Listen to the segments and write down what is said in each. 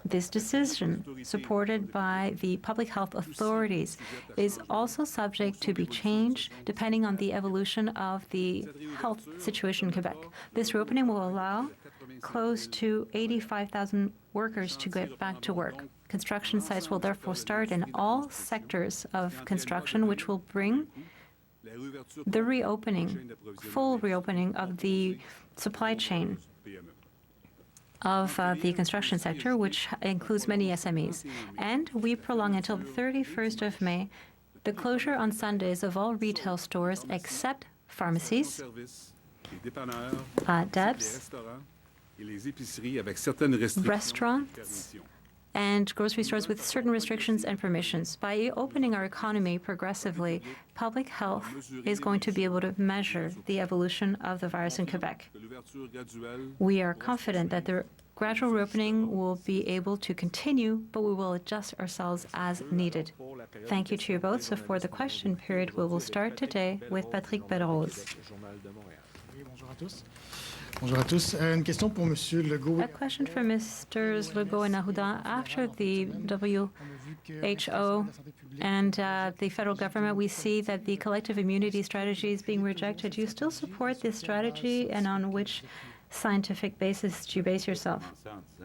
This decision, supported by the public health authorities, is also subject to be changed depending on the evolution of the health situation in Quebec. This reopening will allow close to 85,000 workers to get back to work. Construction sites will therefore start in all sectors of construction, which will bring the reopening, full reopening of the supply chain of the construction sector, which includes many SMEs. And we prolong until the 31st of May the closure on Sundays of all retail stores except pharmacies, DEBs, restaurants, and grocery stores with certain restrictions and permissions. By opening our economy progressively, public health is going to be able to measure the evolution of the virus in Quebec. We are confident that the gradual reopening will be able to continue, but we will adjust ourselves as needed. Thank you to you both. So for the question period, we will start today with Patrick Belrose. Bonjour à tous. Une question pour Monsieur Legault. A question for Mr. Legault and Arruda. After the WHO and the federal government, we see that the collective immunity strategy is being rejected. Do you still support this strategy, and on which scientific basis do you base yourself?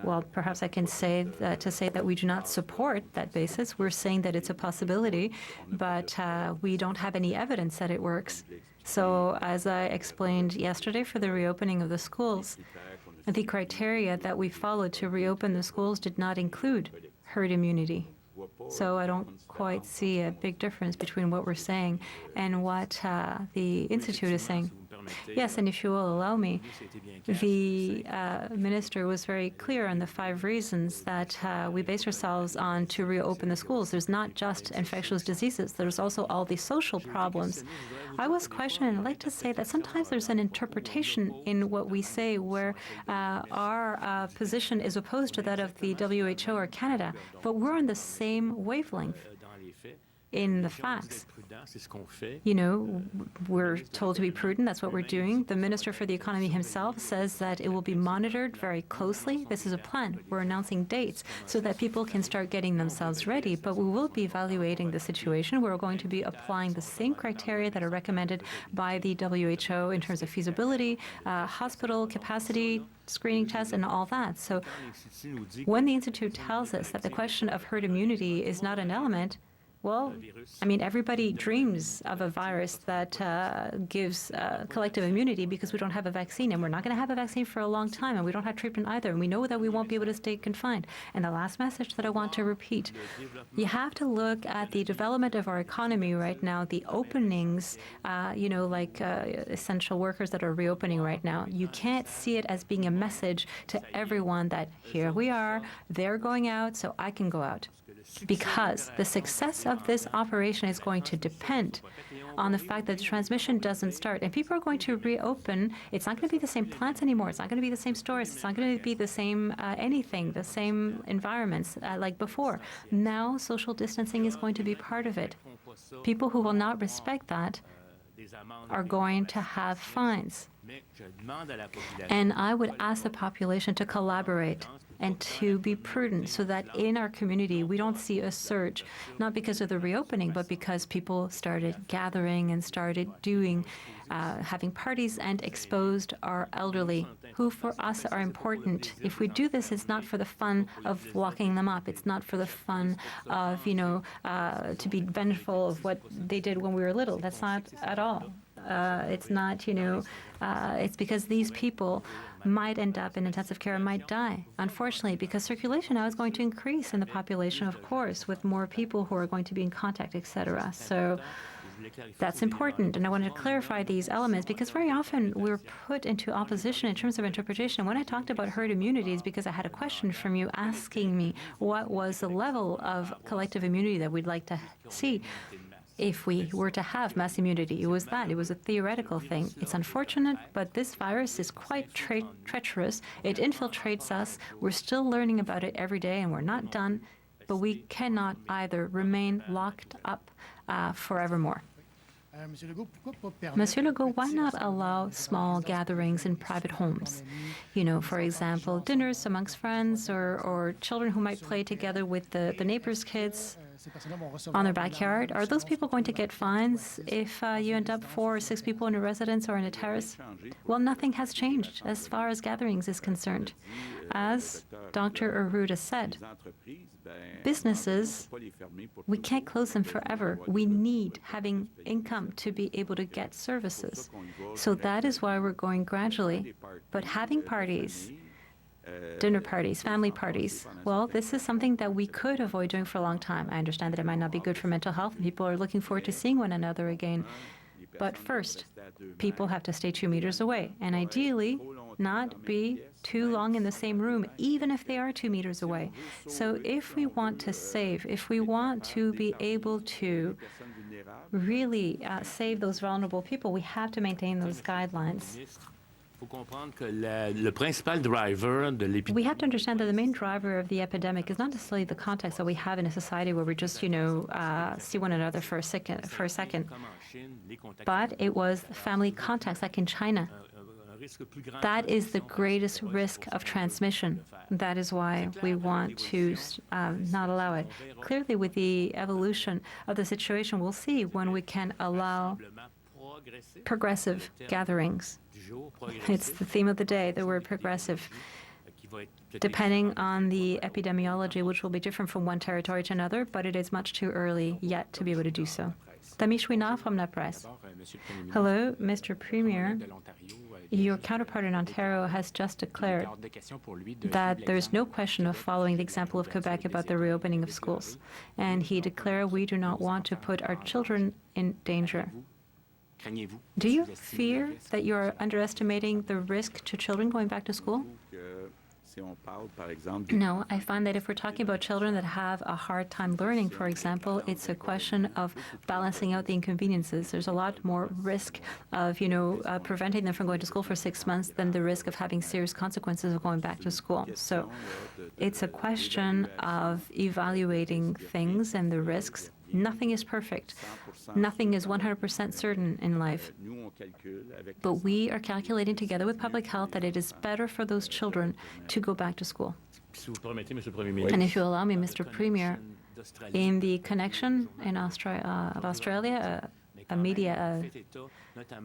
Well, perhaps I can say that we do not support that basis. We're saying that it's a possibility, but we don't have any evidence that it works. So, as I explained yesterday for the reopening of the schools, the criteria that we followed to reopen the schools did not include herd immunity. So I don't quite see a big difference between what we're saying and what the Institute is saying. Yes, and if you will allow me, the minister was very clear on the 5 reasons that we base ourselves on to reopen the schools. There's not just infectious diseases. There's also all these social problems. I was questioning, and I'd like to say that sometimes there's an interpretation in what we say where our position is opposed to that of the WHO or Canada, but we're on the same wavelength. In the facts, you know, we're told to be prudent. That's what we're doing. The Minister for the Economy himself says that it will be monitored very closely. This is a plan. We're announcing dates so that people can start getting themselves ready, but we will be evaluating the situation. We're going to be applying the same criteria that are recommended by the WHO in terms of feasibility, hospital capacity, screening tests, and all that. So when the Institute tells us that the question of herd immunity is not an element, well, I mean, everybody dreams of a virus that gives collective immunity because we don't have a vaccine, and we're not going to have a vaccine for a long time, and we don't have treatment either, and we know that we won't be able to stay confined. And the last message that I want to repeat, you have to look at the development of our economy right now, the openings, you know, like essential workers that are reopening right now. You can't see it as being a message to everyone that here we are, they're going out, so I can go out. Because the success of this operation is going to depend on the fact that the transmission doesn't start. And people are going to reopen. It's not going to be the same plants anymore. It's not going to be the same stores. It's not going to be the same anything, the same environments like before. Now, social distancing is going to be part of it. People who will not respect that are going to have fines. And I would ask the population to collaborate and to be prudent so that in our community we don't see a surge, not because of the reopening, but because people started gathering and started doing, having parties and exposed our elderly, who for us are important. If we do this, it's not for the fun of locking them up. It's not for the fun of, you know, to be vengeful of what they did when we were little. That's not at all. It's not, you know, it's because these people might end up in intensive care and might die, unfortunately, because circulation now is going to increase in the population, of course, with more people who are going to be in contact, etc. So that's important, and I wanted to clarify these elements because very often we're put into opposition in terms of interpretation. When I talked about herd immunity, it's because I had a question from you asking me what was the level of collective immunity that we'd like to see. If we were to have mass immunity, it was that. It was a theoretical thing. It's unfortunate, but this virus is quite treacherous. It infiltrates us. We're still learning about it every day, and we're not done. But we cannot either remain locked up forevermore. Monsieur Legault, why not allow small gatherings in private homes? You know, for example, dinners amongst friends or children who might play together with the neighbors' kids on their backyard. Are those people going to get fines if you end up 4 or 6 people in a residence or in a terrace? Well, nothing has changed as far as gatherings is concerned. As Dr. Arruda said, businesses, we can't close them forever. We need having income to be able to get services. So that is why we're going gradually. But having parties, dinner parties, family parties, well, this is something that we could avoid doing for a long time. I understand that it might not be good for mental health, and people are looking forward to seeing one another again. But first, people have to stay 2 meters away, and ideally not be too long in the same room, even if they are 2 meters away. So if we want to save, if we want to be able to really save those vulnerable people, we have to maintain those guidelines. We have to understand that the main driver of the epidemic is not necessarily the context that we have in a society where we just, see one another for a second, but it was family contacts, like in China. That is the greatest risk of transmission. That is why we want to not allow it. Clearly, with the evolution of the situation, we'll see when we can allow progressive gatherings. It's the theme of the day, the word progressive, depending on the epidemiology, which will be different from one territory to another, but it is much too early yet to be able to do so. Tami Chouinard from La Presse. Hello, Mr. Premier. Your counterpart in Ontario has just declared that there's no question of following the example of Quebec about the reopening of schools. And he declared we do not want to put our children in danger. Do you fear that you're underestimating the risk to children going back to school? No, I find that if we're talking about children that have a hard time learning, for example, it's a question of balancing out the inconveniences. There's a lot more risk of, preventing them from going to school for 6 months than the risk of having serious consequences of going back to school. So it's a question of evaluating things and the risks. Nothing is perfect. Nothing is 100% certain in life. But we are calculating together with public health that it is better for those children to go back to school. And if you allow me, Mr. Premier, in the connection of Australia, a media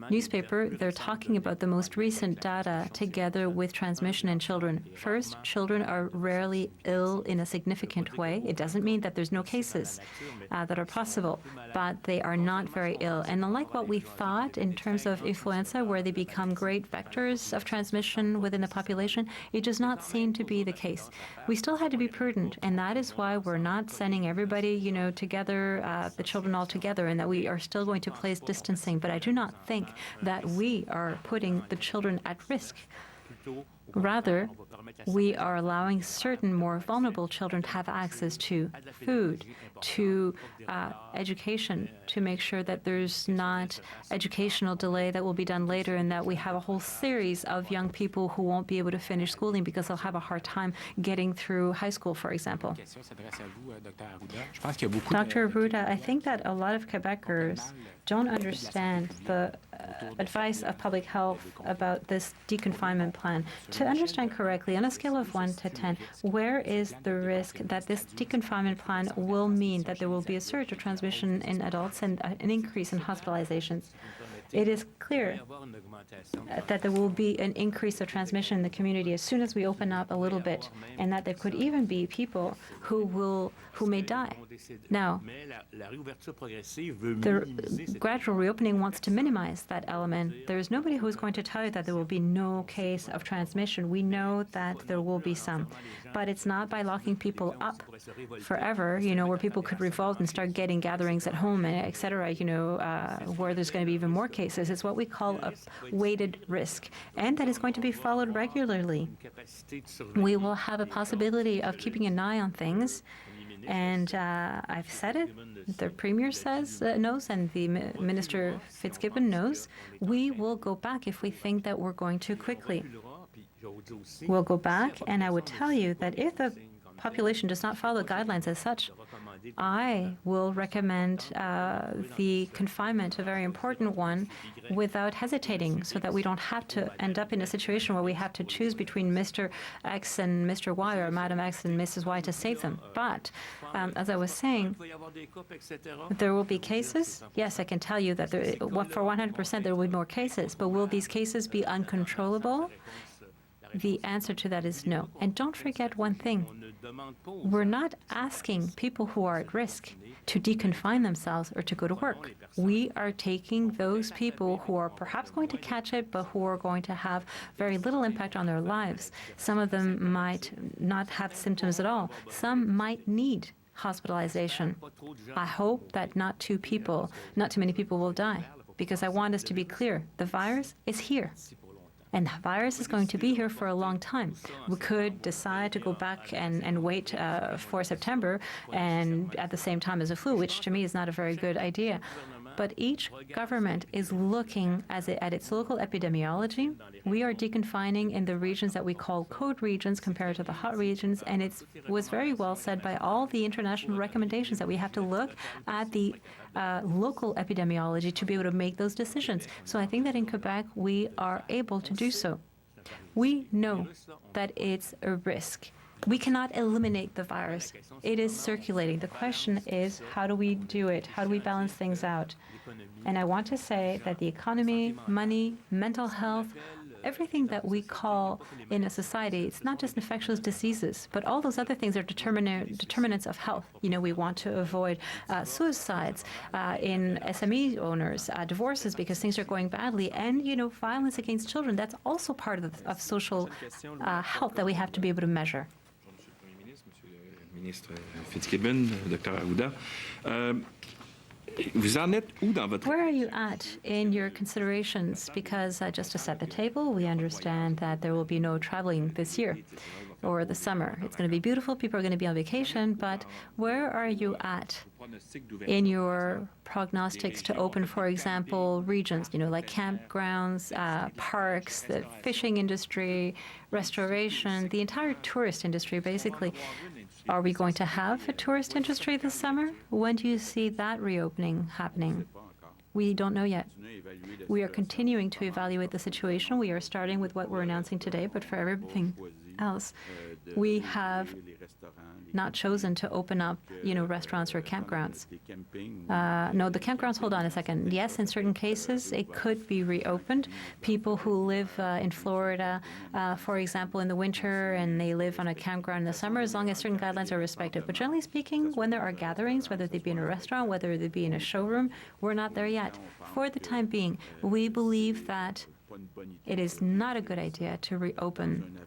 newspaper, they're talking about the most recent data together with transmission in children. First, children are rarely ill in a significant way. It doesn't mean that there's no cases that are possible, but they are not very ill. And unlike what we thought in terms of influenza, where they become great vectors of transmission within the population, it does not seem to be the case. We still had to be prudent, and that is why we're not sending everybody, together, the children all together, and that we are still going to place distancing. But I do not think that we are putting the children at risk. Rather, we are allowing certain more vulnerable children to have access to food, to education, to make sure that there's not educational delay that will be done later, and that we have a whole series of young people who won't be able to finish schooling because they'll have a hard time getting through high school, for example. Dr. Arruda, I think that a lot of Quebecers don't understand the advice of public health about this deconfinement plan. To understand correctly, on a scale of 1 to 10, where is the risk that this deconfinement plan will mean that there will be a surge of transmission in adults and an increase in hospitalizations? It is clear that there will be an increase of transmission in the community as soon as we open up a little bit, and that there could even be people who may die. Now, the gradual reopening wants to minimize that element. There is nobody who is going to tell you that there will be no case of transmission. We know that there will be some, but it's not by locking people up forever, where people could revolt and start getting gatherings at home, et cetera, where there's going to be even more cases. It's what we call a weighted risk, and that is going to be followed regularly. We will have a possibility of keeping an eye on things, and I've said it, the Premier knows, and the Minister Fitzgibbon knows. We will go back if we think that we're going too quickly. We'll go back, and I would tell you that if the population does not follow the guidelines as such, I will recommend the confinement, a very important one, without hesitating, so that we don't have to end up in a situation where we have to choose between Mr. X and Mr. Y or Madam X and Mrs. Y to save them. But as I was saying, there will be cases. Yes, I can tell you that for 100% there will be more cases, but will these cases be uncontrollable? The answer to that is no. And don't forget one thing. We're not asking people who are at risk to deconfine themselves or to go to work. We are taking those people who are perhaps going to catch it, but who are going to have very little impact on their lives. Some of them might not have symptoms at all. Some might need hospitalization. I hope that not too many people will die, because I want us to be clear. The virus is here. And the virus is going to be here for a long time. We could decide to go back and wait for September and at the same time as the flu, which to me is not a very good idea. But each government is looking at its local epidemiology. We are deconfining in the regions that we call code regions compared to the hot regions, and it was very well said by all the international recommendations that we have to look at the local epidemiology to be able to make those decisions. So I think that in Quebec, we are able to do so. We know that it's a risk. We cannot eliminate the virus. It is circulating. The question is, how do we do it? How do we balance things out? And I want to say that the economy, money, mental health, everything that we call in a society, it's not just infectious diseases, but all those other things are determinants of health. You know, we want to avoid suicides in SME owners, divorces because things are going badly, and, you know, violence against children. That's also part of social health that we have to be able to measure. Ministre Fitzgibbon, Dr. Arruda. Where are you at in your considerations? Because just to set the table, we understand that there will be no traveling this year or the summer. It's going to be beautiful. People are going to be on vacation. But where are you at in your prognostics to open, for example, regions, you know, like campgrounds, parks, the fishing industry, restoration, the entire tourist industry, basically? Are we going to have a tourist industry this summer? When do you see that reopening happening? We don't know yet. We are continuing to evaluate the situation. We are starting with what we're announcing today, but for everything else, we have not chosen to open up, you know, restaurants or campgrounds. No, the campgrounds, hold on a second. Yes, in certain cases, it could be reopened. People who live in Florida, for example, in the winter, and they live on a campground in the summer, as long as certain guidelines are respected. But generally speaking, when there are gatherings, whether they be in a restaurant, whether they be in a showroom, we're not there yet. For the time being, we believe that it is not a good idea to reopen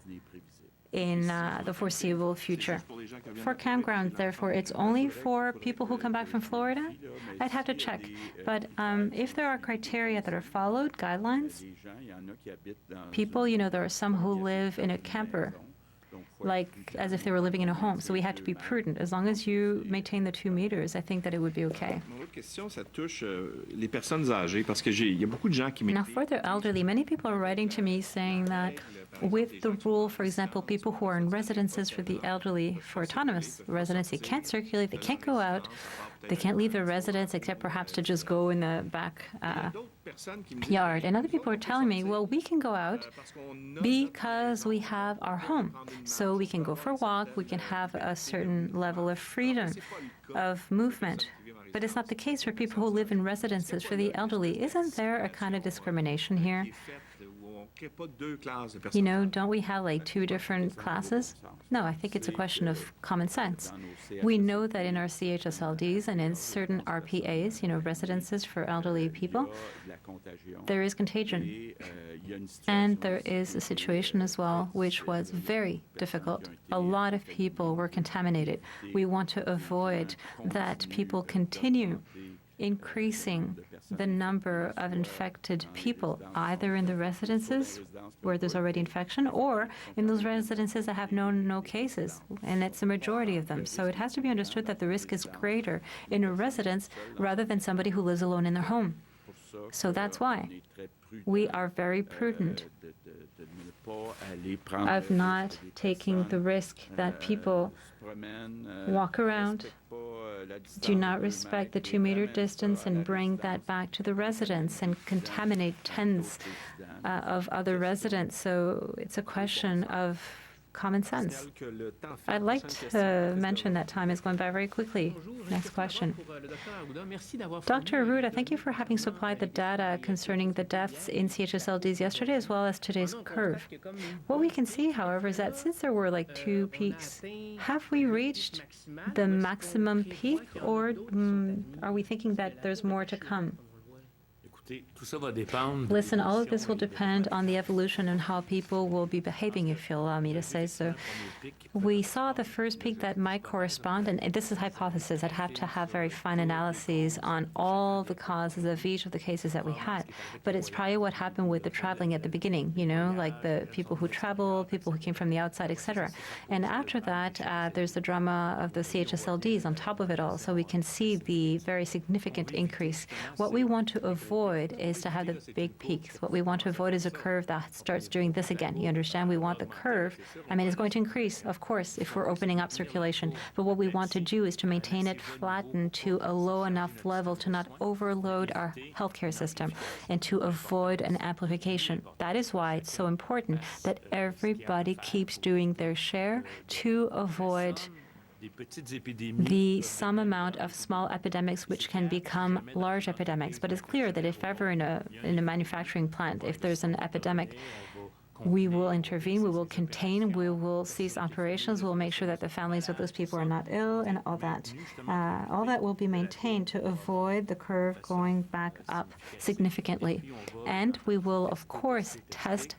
in the foreseeable future. For campgrounds, therefore, it's only for people who come back from Florida? I'd have to check. But if there are criteria that are followed, guidelines, people, you know, there are some who live in a camper, like as if they were living in a home. So we have to be prudent. As long as you maintain the 2 meters, I think that it would be okay. Now, for the elderly, many people are writing to me saying that with the rule, for example, people who are in residences for the elderly, for autonomous residents, they can't circulate, they can't go out, they can't leave their residence except perhaps to just go in the back yard. And other people are telling me, well, we can go out because we have our home. So we can go for a walk, we can have a certain level of freedom of movement. But it's not the case for people who live in residences for the elderly. Isn't there a kind of discrimination here? You know, don't we have like 2 different classes? No, I think it's a question of common sense. We know that in our CHSLDs and in certain RPAs, you know, residences for elderly people, there is contagion. And there is a situation as well which was very difficult. A lot of people were contaminated. We want to avoid that people continue increasing the number of infected people, either in the residences where there's already infection or in those residences that have no cases, and it's a majority of them. So it has to be understood that the risk is greater in a residence rather than somebody who lives alone in their home. So that's why we are very prudent of not taking the risk that people walk around do not respect the 2-meter distance and bring that back to the residents and contaminate tens of other residents. So it's a question of common sense. I'd like to mention that time is going by very quickly. Next question. Dr. Arruda, thank you for having supplied the data concerning the deaths in CHSLDs yesterday as well as today's curve. What we can see, however, is that since there were like 2 peaks, have we reached the maximum peak, or are we thinking that there's more to come? Listen, all of this will depend on the evolution and how people will be behaving, if you'll allow me to say so. We saw the first peak that might correspond, and this is hypothesis. I'd have to have very fine analyses on all the causes of each of the cases that we had. But it's probably what happened with the traveling at the beginning, you know, like the people who traveled, people who came from the outside, etc. And after that, there's the drama of the CHSLDs on top of it all. So we can see the very significant increase. What we want to avoid is to have the big peaks. What we want to avoid is a curve that starts doing this again. You understand? We want the curve. I mean, it's going to increase, of course, if we're opening up circulation. But what we want to do is to maintain it flattened to a low enough level to not overload our healthcare system and to avoid an amplification. That is why it's so important that everybody keeps doing their share to avoid some amount of small epidemics which can become large epidemics. But it's clear that if ever in a manufacturing plant, if there's an epidemic, we will intervene, we will contain, we will cease operations, we'll make sure that the families of those people are not ill, and all that. All that will be maintained to avoid the curve going back up significantly. And we will, of course, test,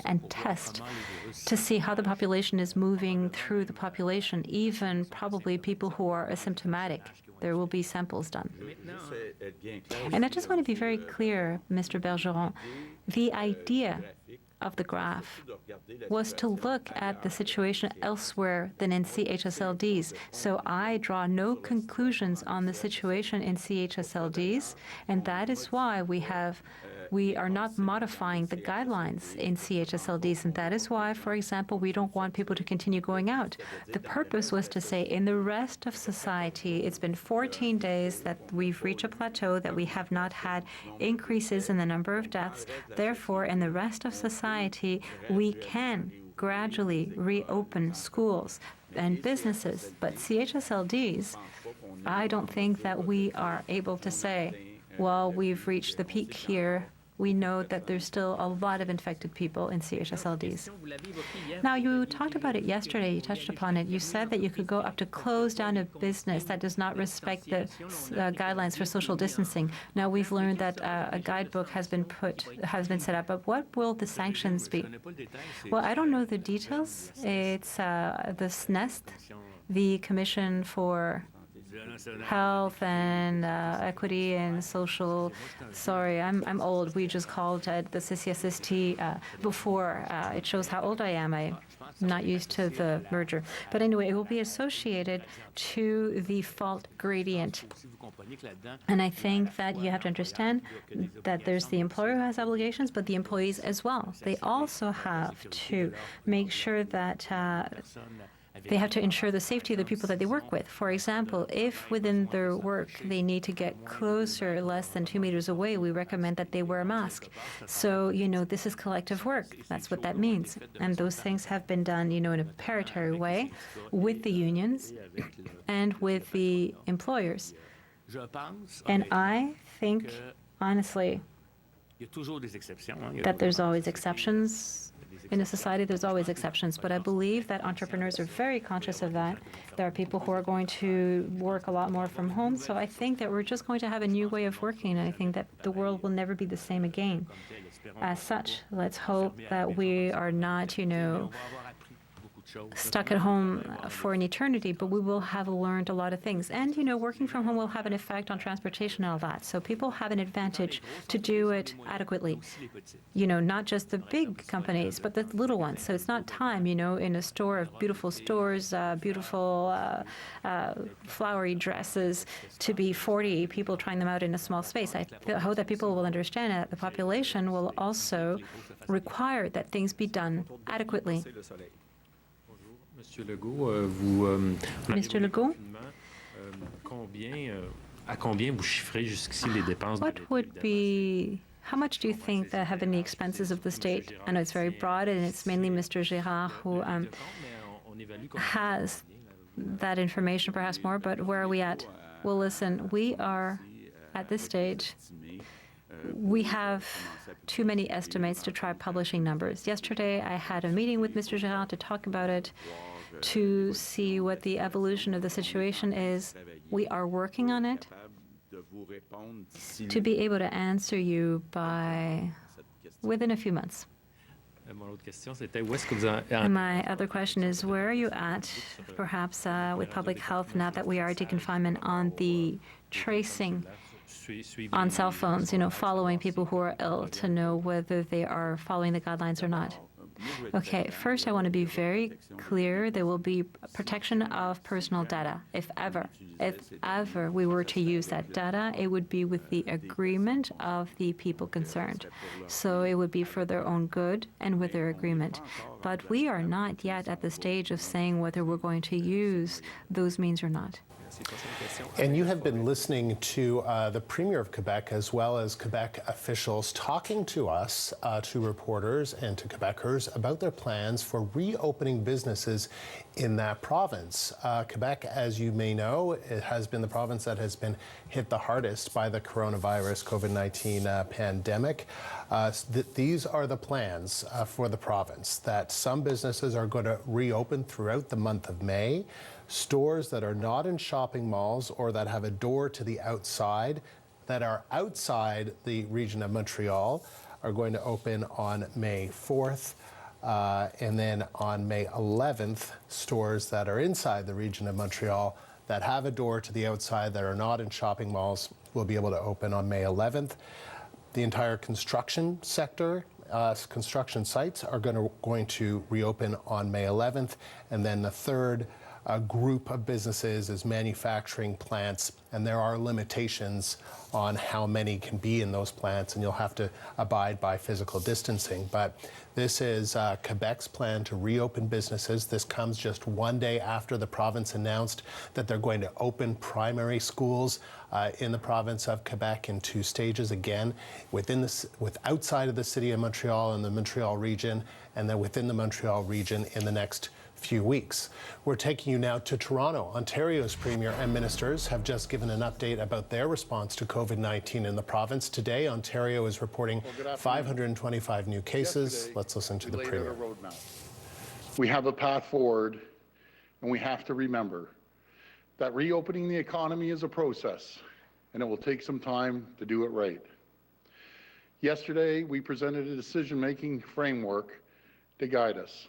and test to see how the population is moving through the population, even probably people who are asymptomatic. There will be samples done. And I just want to be very clear, Mr. Bergeron, the idea of the graph was to look at the situation elsewhere than in CHSLDs. So I draw no conclusions on the situation in CHSLDs, and that is why we are not modifying the guidelines in CHSLDs, and that is why, for example, we don't want people to continue going out. The purpose was to say in the rest of society, it's been 14 days that we've reached a plateau, that we have not had increases in the number of deaths. Therefore, in the rest of society, we can gradually reopen schools and businesses. But CHSLDs, I don't think that we are able to say, well, we've reached the peak here. We know that there's still a lot of infected people in CHSLDs. Now, you talked about it yesterday. You touched upon it. You said that you could go up to close down a business that does not respect the guidelines for social distancing. Now, we've learned that a guidebook has been set up. But what will the sanctions be? Well, I don't know the details. It's the SNEST, the Commission for Health and Equity and Social. Sorry, I'm old. We just called it the CCSST before. It shows how old I am. I'm not used to the merger. But anyway, it will be associated to the fault gradient. And I think that you have to understand that there's the employer who has obligations, but the employees as well. They also have to make sure that they have to ensure the safety of the people that they work with. For example, if within their work they need to get closer, less than 2 meters away, we recommend that they wear a mask. So, you know, this is collective work. That's what that means. And those things have been done, you know, in a preparatory way with the unions and with the employers. And I think, honestly, that there's always exceptions. In a society, there's always exceptions, but I believe that entrepreneurs are very conscious of that. There are people who are going to work a lot more from home, so I think that we're just going to have a new way of working, and I think that the world will never be the same again. As such, let's hope that we are not, you know, stuck at home for an eternity, but we will have learned a lot of things. And, you know, working from home will have an effect on transportation and all that. So people have an advantage to do it adequately. You know, not just the big companies, but the little ones. So it's not time, you know, in a store of beautiful stores, beautiful flowery dresses, to be 40 people trying them out in a small space. I hope that people will understand that the population will also require that things be done adequately. Mr. Legault, How much do you think that have been the expenses of the state? I know it's very broad, and it's mainly Mr. Girard who has that information, perhaps more, but where are we at? Well, listen, we are at this stage. We have too many estimates to try publishing numbers. Yesterday, I had a meeting with Mr. Girard to talk about it, to see what the evolution of the situation is. We are working on it to be able to answer you within a few months. And my other question is, where are you at, perhaps with public health, now that we are deconfinement, on the tracing on cell phones, following people who are ill to know whether they are following the guidelines or not? Okay, first I want to be very clear. There will be protection of personal data. If ever we were to use that data, it would be with the agreement of the people concerned. So it would be for their own good and with their agreement. But we are not yet at the stage of saying whether we're going to use those means or not. And you have been listening to the Premier of Quebec as well as Quebec officials talking to us, to reporters and to Quebecers about their plans for reopening businesses in that province. Quebec, as you may know, it has been the province that has been hit the hardest by the coronavirus COVID-19 pandemic. These are the plans for the province, that some businesses are going to reopen throughout the month of May. Stores that are not in shopping malls or that have a door to the outside, that are outside the region of Montreal, are going to open on May 4th. And then on May 11th, stores that are inside the region of Montreal that have a door to the outside, that are not in shopping malls, will be able to open on May 11th. The entire construction sector, construction sites are going to reopen on May 11th. And then the third group of businesses is manufacturing plants, and there are limitations on how many can be in those plants, and you'll have to abide by physical distancing. But this is Quebec's plan to reopen businesses. This comes just one day after the province announced that they're going to open primary schools in the province of Quebec in 2 stages, again outside of the city of Montreal and the Montreal region, and then within the Montreal region in the next few weeks. We're taking you now to Toronto. Ontario's Premier and ministers have just given an update about their response to COVID-19 in the province. Today, Ontario is reporting 525 new cases. Let's listen to the Premier. We have a path forward, and we have to remember that reopening the economy is a process, and it will take some time to do it right. Yesterday, we presented a decision-making framework to guide us.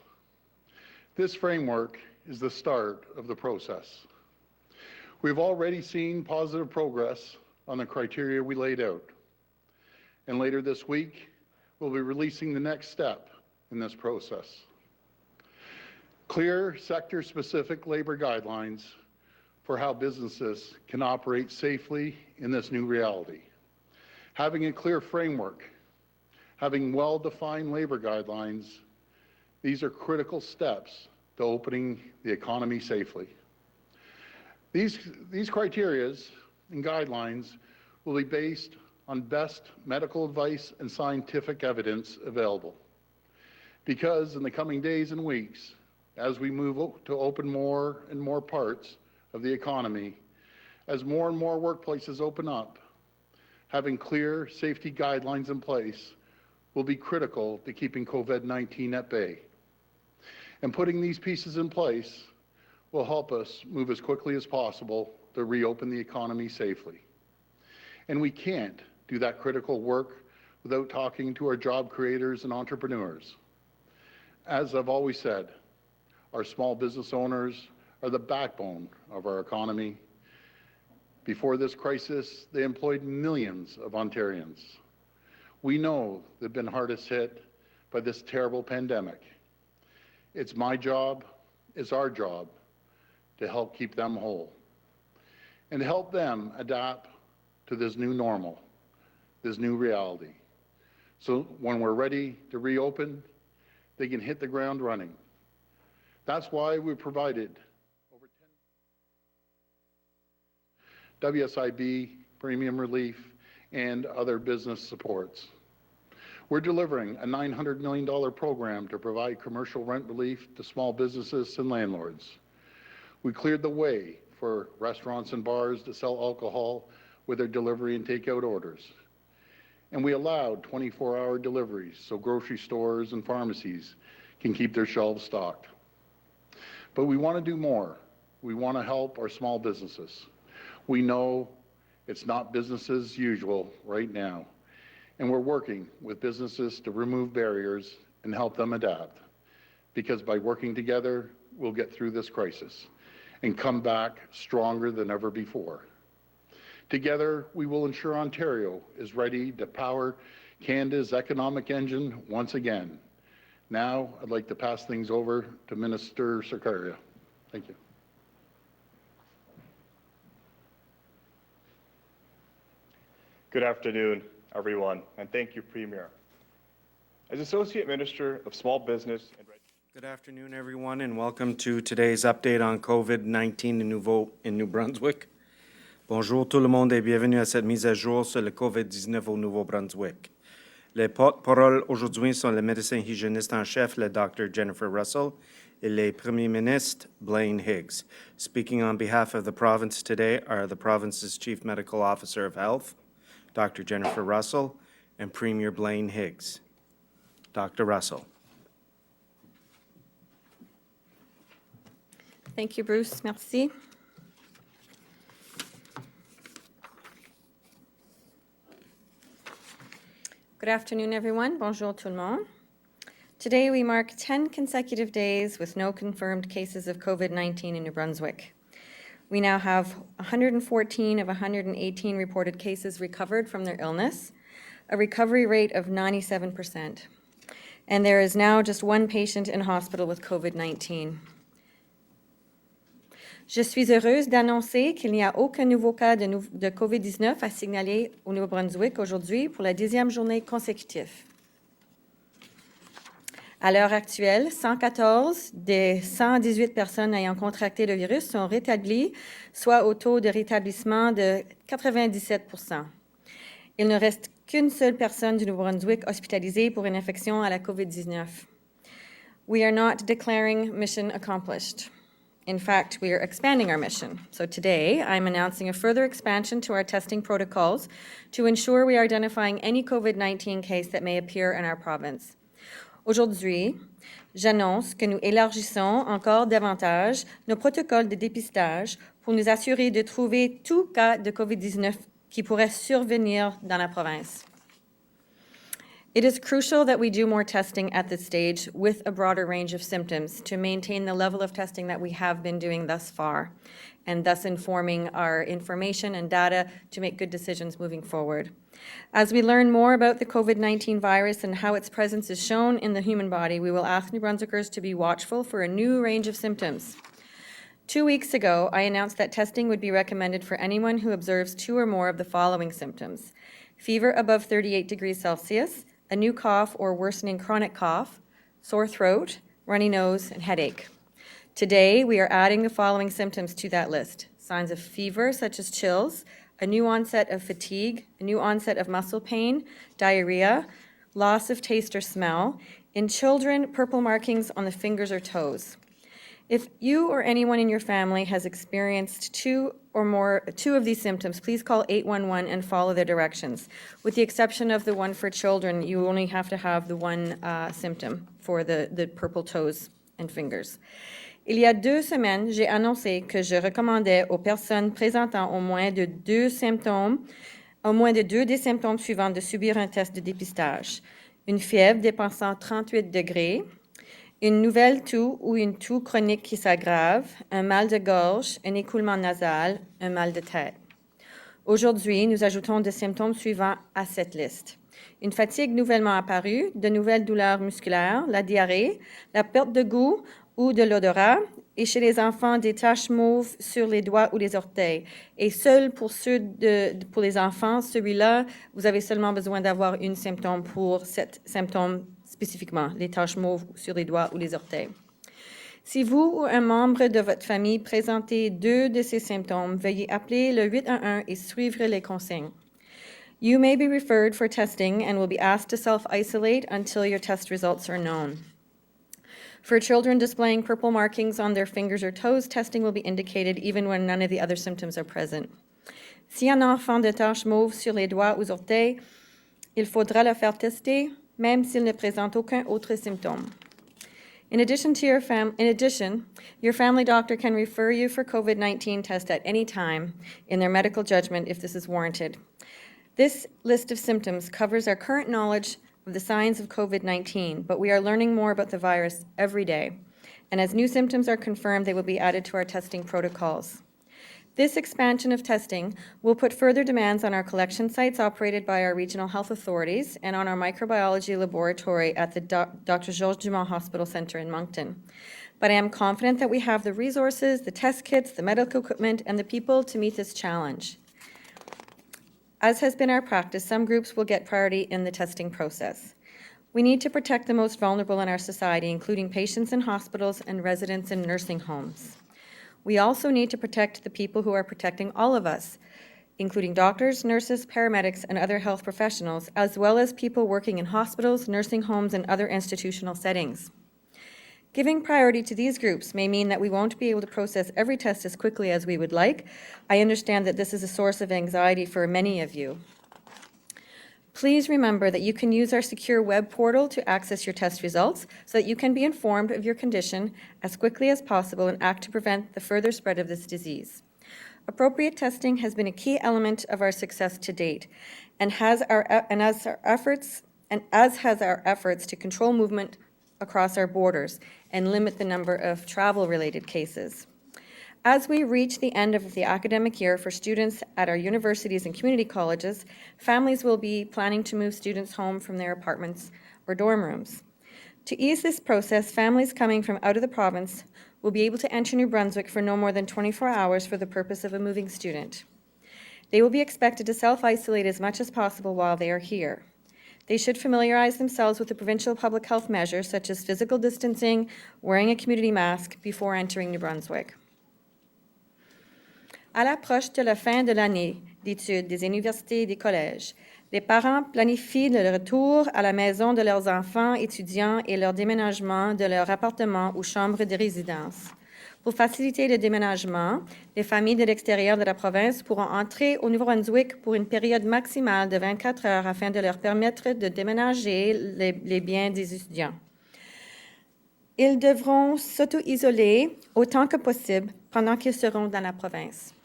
This framework is the start of the process. We've already seen positive progress on the criteria we laid out. And later this week, we'll be releasing the next step in this process. Clear sector-specific labor guidelines for how businesses can operate safely in this new reality. Having a clear framework, having well-defined labor guidelines, these are critical steps to opening the economy safely. These criteria and guidelines will be based on best medical advice and scientific evidence available. Because in the coming days and weeks, as we move to open more and more parts of the economy, as more and more workplaces open up, having clear safety guidelines in place will be critical to keeping COVID-19 at bay. And putting these pieces in place will help us move as quickly as possible to reopen the economy safely. And we can't do that critical work without talking to our job creators and entrepreneurs. As I've always said, our small business owners are the backbone of our economy. Before this crisis, they employed millions of Ontarians. We know they've been hardest hit by this terrible pandemic. It's my job, it's our job, to help keep them whole and to help them adapt to this new normal, this new reality. So when we're ready to reopen, they can hit the ground running. That's why we provided over WSIB, premium relief, and other business supports. We're delivering a $900 million program to provide commercial rent relief to small businesses and landlords. We cleared the way for restaurants and bars to sell alcohol with their delivery and takeout orders. And we allowed 24-hour deliveries so grocery stores and pharmacies can keep their shelves stocked. But we want to do more. We want to help our small businesses. We know it's not business as usual right now, and we're working with businesses to remove barriers and help them adapt, because by working together, we'll get through this crisis and come back stronger than ever before. Together, we will ensure Ontario is ready to power Canada's economic engine once again. Now, I'd like to pass things over to Minister Sarkaria. Thank you. Good afternoon, everyone, and thank you, Premier. As Associate Minister of Small Business and Good afternoon, everyone, and welcome to today's update on COVID-19 in New Brunswick. Bonjour tout le monde et bienvenue à cette mise à jour sur le COVID-19 au Nouveau-Brunswick. Les porte-paroles aujourd'hui sont le médecin hygiéniste en chef, le Dr. Jennifer Russell, et le Premier ministre, Blaine Higgs. Speaking on behalf of the province today are the province's Chief Medical Officer of Health, Dr. Jennifer Russell, and Premier Blaine Higgs. Dr. Russell. Thank you, Bruce. Merci. Good afternoon, everyone. Bonjour tout le monde. Today, we mark 10 consecutive days with no confirmed cases of COVID-19 in New Brunswick. We now have 114 of 118 reported cases recovered from their illness, a recovery rate of 97%. And there is now just one patient in hospital with COVID-19. Je suis heureuse d'annoncer qu'il n'y a aucun nouveau cas de COVID-19 à signaler au Nouveau-Brunswick aujourd'hui pour la 10e journée consécutive. À l'heure actuelle, 114 des 118 personnes ayant contracté le virus sont rétablies, soit au taux de rétablissement de 97%. Il ne reste qu'une seule personne du Nouveau-Brunswick hospitalisée pour une infection à la COVID-19. We are not declaring mission accomplished. In fact, we are expanding our mission. So today, I'm announcing a further expansion to our testing protocols to ensure we are identifying any COVID-19 case that may appear in our province. Aujourd'hui, j'annonce que nous élargissons encore davantage nos protocoles de dépistage pour nous assurer de trouver tout cas de COVID-19 qui pourrait survenir dans la province. It is crucial that we do more testing at this stage with a broader range of symptoms to maintain the level of testing that we have been doing thus far, and thus informing our information and data to make good decisions moving forward. As we learn more about the COVID-19 virus and how its presence is shown in the human body, we will ask New Brunswickers to be watchful for a new range of symptoms. 2 weeks ago, I announced that testing would be recommended for anyone who observes 2 or more of the following symptoms: fever above 38 degrees Celsius, a new cough or worsening chronic cough, sore throat, runny nose, and headache. Today, we are adding the following symptoms to that list: signs of fever, such as chills, a new onset of fatigue, a new onset of muscle pain, diarrhea, loss of taste or smell. In children, purple markings on the fingers or toes. If you or anyone in your family has experienced 2 of these symptoms, please call 811 and follow their directions. With the exception of the one for children, you only have to have the one symptom for the purple toes and fingers. Il y a 2 semaines, j'ai annoncé que je recommandais aux personnes présentant au moins de 2 des symptômes suivants de subir un test de dépistage: une fièvre dépassant 38 degrés, une nouvelle toux ou une toux chronique qui s'aggrave, un mal de gorge, un écoulement nasal, un mal de tête. Aujourd'hui, nous ajoutons des symptômes suivants à cette liste: une fatigue nouvellement apparue, de nouvelles douleurs musculaires, la diarrhée, la perte de goût ou de l'odorat, et chez les enfants, des taches mauves sur les doigts ou les orteils. Et seul pour les enfants, celui-là, vous avez seulement besoin d'avoir un symptôme pour cet symptôme spécifiquement, les taches mauves sur les doigts ou les orteils. Si vous ou un membre de votre famille présentez 2 de ces symptômes, veuillez appeler le 811 et suivre les consignes. You may be referred for testing and will be asked to self-isolate until your test results are known. For children displaying purple markings on their fingers or toes, testing will be indicated even when none of the other symptoms are present. Si un enfant de taches mauves sur les doigts ou orteils, il faudra le faire tester, même s'il ne présente aucun autre symptôme. In addition, your family doctor can refer you for COVID-19 test at any time in their medical judgment if this is warranted. This list of symptoms covers our current knowledge of the signs of COVID-19, but we are learning more about the virus every day. And as new symptoms are confirmed, they will be added to our testing protocols. This expansion of testing will put further demands on our collection sites operated by our regional health authorities and on our microbiology laboratory at the Dr. Georges Dumont Hospital Center in Moncton. But I am confident that we have the resources, the test kits, the medical equipment, and the people to meet this challenge. As has been our practice, some groups will get priority in the testing process. We need to protect the most vulnerable in our society, including patients in hospitals and residents in nursing homes. We also need to protect the people who are protecting all of us, including doctors, nurses, paramedics, and other health professionals, as well as people working in hospitals, nursing homes, and other institutional settings. Giving priority to these groups may mean that we won't be able to process every test as quickly as we would like. I understand that this is a source of anxiety for many of you. Please remember that you can use our secure web portal to access your test results so that you can be informed of your condition as quickly as possible and act to prevent the further spread of this disease. Appropriate testing has been a key element of our success to date, as has our efforts to control movement across our borders and limit the number of travel-related cases. As we reach the end of the academic year for students at our universities and community colleges, families will be planning to move students home from their apartments or dorm rooms. To ease this process, families coming from out of the province will be able to enter New Brunswick for no more than 24 hours for the purpose of a moving student. They will be expected to self-isolate as much as possible while they are here. They should familiarize themselves with the provincial public health measures such as physical distancing, wearing a community mask before entering New Brunswick. À l'approche de la fin de l'année d'études des universités et des collèges, les parents planifient le retour à la maison de leurs enfants étudiants et leur déménagement de leur appartement ou chambre de résidence. Pour faciliter le déménagement, les familles de l'extérieur de la province pourront entrer au Nouveau-Brunswick pour une période maximale de 24 heures afin de leur permettre de déménager les biens des étudiants. Ils devront s'auto-isoler autant que possible pendant qu'ils seront dans la province.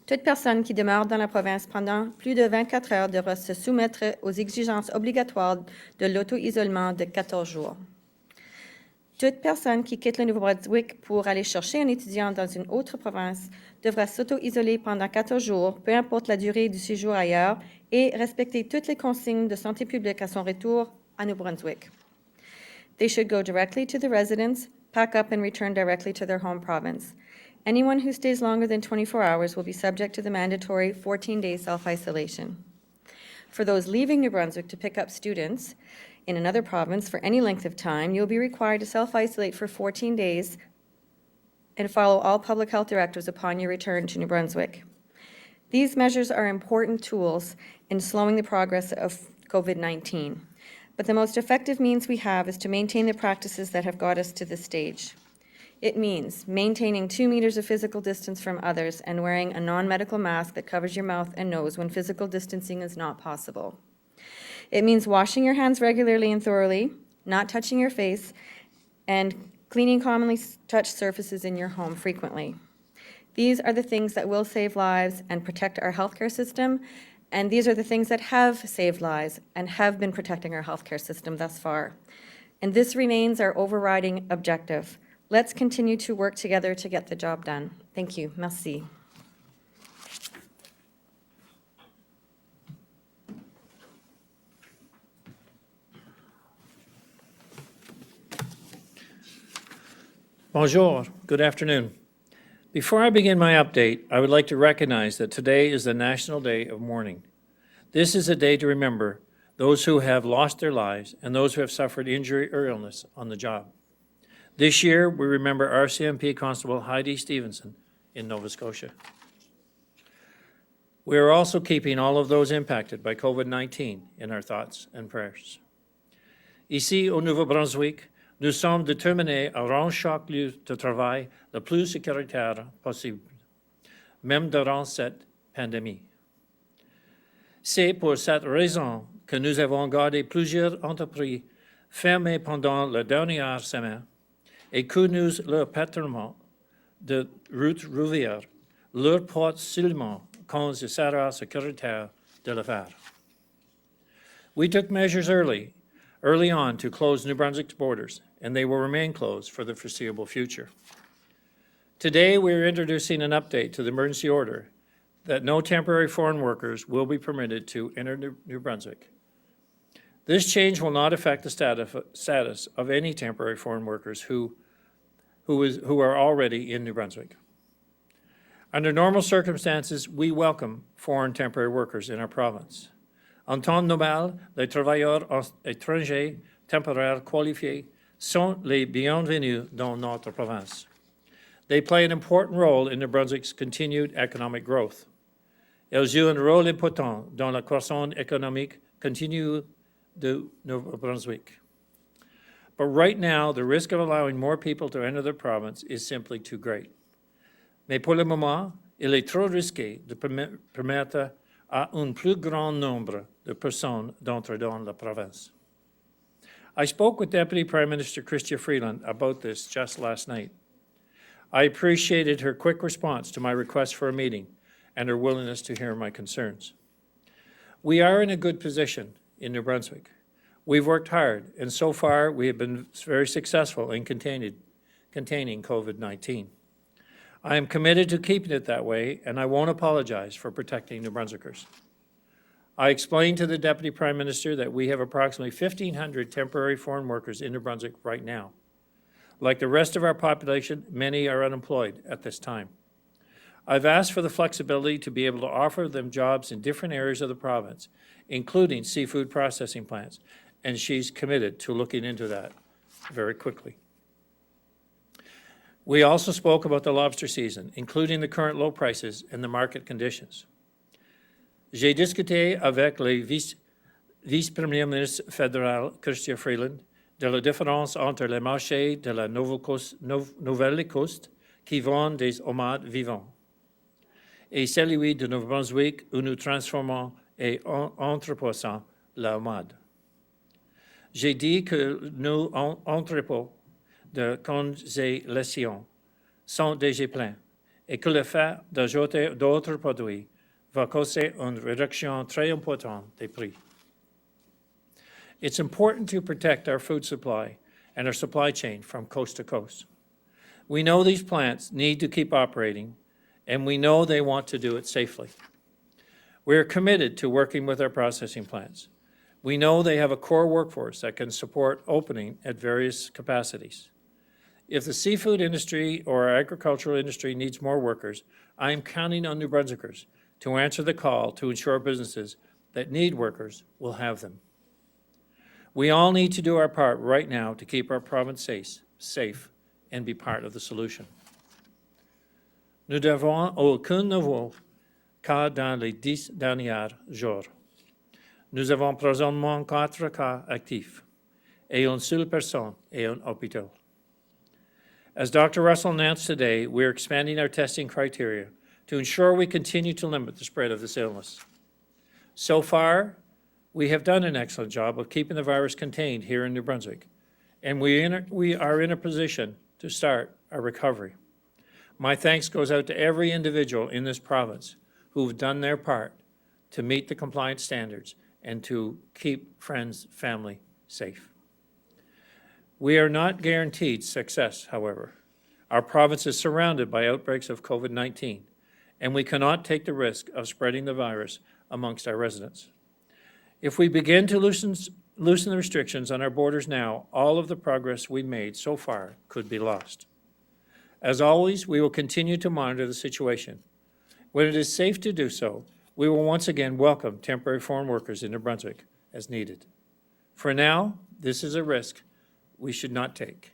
Toute personne qui demeure dans la province pendant plus de 24 heures devra se soumettre aux exigences obligatoires de l'auto-isolement de 14 jours. Toute personne qui quitte le Nouveau-Brunswick pour aller chercher un étudiant dans une autre province devra s'auto-isoler pendant 14 jours, peu importe la durée du séjour ailleurs, et respecter toutes les consignes de santé publique à son retour à New Brunswick. They should go directly to the residence, pack up, and return directly to their home province. Anyone who stays longer than 24 hours will be subject to the mandatory 14-day self-isolation. For those leaving New Brunswick to pick up students in another province for any length of time, you'll be required to self-isolate for 14 days and follow all public health directives upon your return to New Brunswick. These measures are important tools in slowing the progress of COVID-19, but the most effective means we have is to maintain the practices that have got us to this stage. It means maintaining 2 meters of physical distance from others and wearing a non-medical mask that covers your mouth and nose when physical distancing is not possible. It means washing your hands regularly and thoroughly, not touching your face, and cleaning commonly touched surfaces in your home frequently. These are the things that will save lives and protect our healthcare system, and these are the things that have saved lives and have been protecting our healthcare system thus far. And this remains our overriding objective. Let's continue to work together to get the job done. Thank you. Merci. Bonjour. Good afternoon. Before I begin my update, I would like to recognize that today is the National Day of Mourning. This is a day to remember those who have lost their lives and those who have suffered injury or illness on the job. This year, we remember RCMP Constable Heidi Stevenson in Nova Scotia. We are also keeping all of those impacted by COVID-19 in our thoughts and prayers. Ici, au Nouveau-Brunswick, nous sommes déterminés à rendre chaque lieu de travail le plus sécuritaire possible, même durant cette pandémie. C'est pour cette raison que nous avons gardé plusieurs entreprises fermées pendant la dernière semaine et que nous leur permettons de rouvrir leurs portes seulement quand il sera sécuritaire de le faire. We took measures early on to close New Brunswick's borders, and they will remain closed for the foreseeable future. Today, we are introducing an update to the emergency order that no temporary foreign workers will be permitted to enter New Brunswick. This change will not affect the status of any temporary foreign workers who are already in New Brunswick. Under normal circumstances, we welcome foreign temporary workers in our province. En temps normal, les travailleurs étrangers temporaires qualifiés sont les bienvenus dans notre province. They play an important role in New Brunswick's continued economic growth. Ils jouent un rôle important dans la croissance économique continue de New Brunswick. But right now, the risk of allowing more people to enter the province is simply too great. Mais pour le moment, il est trop risqué de permettre à un plus grand nombre de personnes d'entrer dans la province. I spoke with Deputy Prime Minister Chrystia Freeland about this just last night. I appreciated her quick response to my request for a meeting and her willingness to hear my concerns. We are in a good position in New Brunswick. We've worked hard, and so far we have been very successful in containing COVID-19. I am committed to keeping it that way, and I won't apologize for protecting New Brunswickers. I explained to the Deputy Prime Minister that we have approximately 1,500 temporary foreign workers in New Brunswick right now. Like the rest of our population, many are unemployed at this time. I've asked for the flexibility to be able to offer them jobs in different areas of the province, including seafood processing plants, and she's committed to looking into that very quickly. We also spoke about the lobster season, including the current low prices and the market conditions. J'ai discuté avec le vice-premier ministre fédéral, Chrystia Freeland, de la différence entre les marchés de la Nouvelle-Écosse qui vendent des homard vivants et celui de Nouveau-Brunswick où nous transformons et entreposons la homard. J'ai dit que nos entrepôts de congélation sont déjà pleins et que le fait d'ajouter d'autres produits va causer une réduction très importante des prix. It's important to protect our food supply and our supply chain from coast to coast. We know these plants need to keep operating, and we know they want to do it safely. We are committed to working with our processing plants. We know they have a core workforce that can support opening at various capacities. If the seafood industry or our agricultural industry needs more workers, I am counting on New Brunswickers to answer the call to ensure businesses that need workers will have them. We all need to do our part right now to keep our province safe and be part of the solution. Nous n'avons aucun nouveau cas dans les 10 derniers jours. Nous avons présentement 4 cas actifs et une seule personne est en hôpital. As Dr. Russell announced today, we are expanding our testing criteria to ensure we continue to limit the spread of this illness. So far, we have done an excellent job of keeping the virus contained here in New Brunswick, and we are in a position to start our recovery. My thanks goes out to every individual in this province who've done their part to meet the compliance standards and to keep friends, family safe. We are not guaranteed success, however. Our province is surrounded by outbreaks of COVID-19, and we cannot take the risk of spreading the virus amongst our residents. If we begin to loosen the restrictions on our borders now, all of the progress we've made so far could be lost. As always, we will continue to monitor the situation. When it is safe to do so, we will once again welcome temporary foreign workers in New Brunswick as needed. For now, this is a risk we should not take.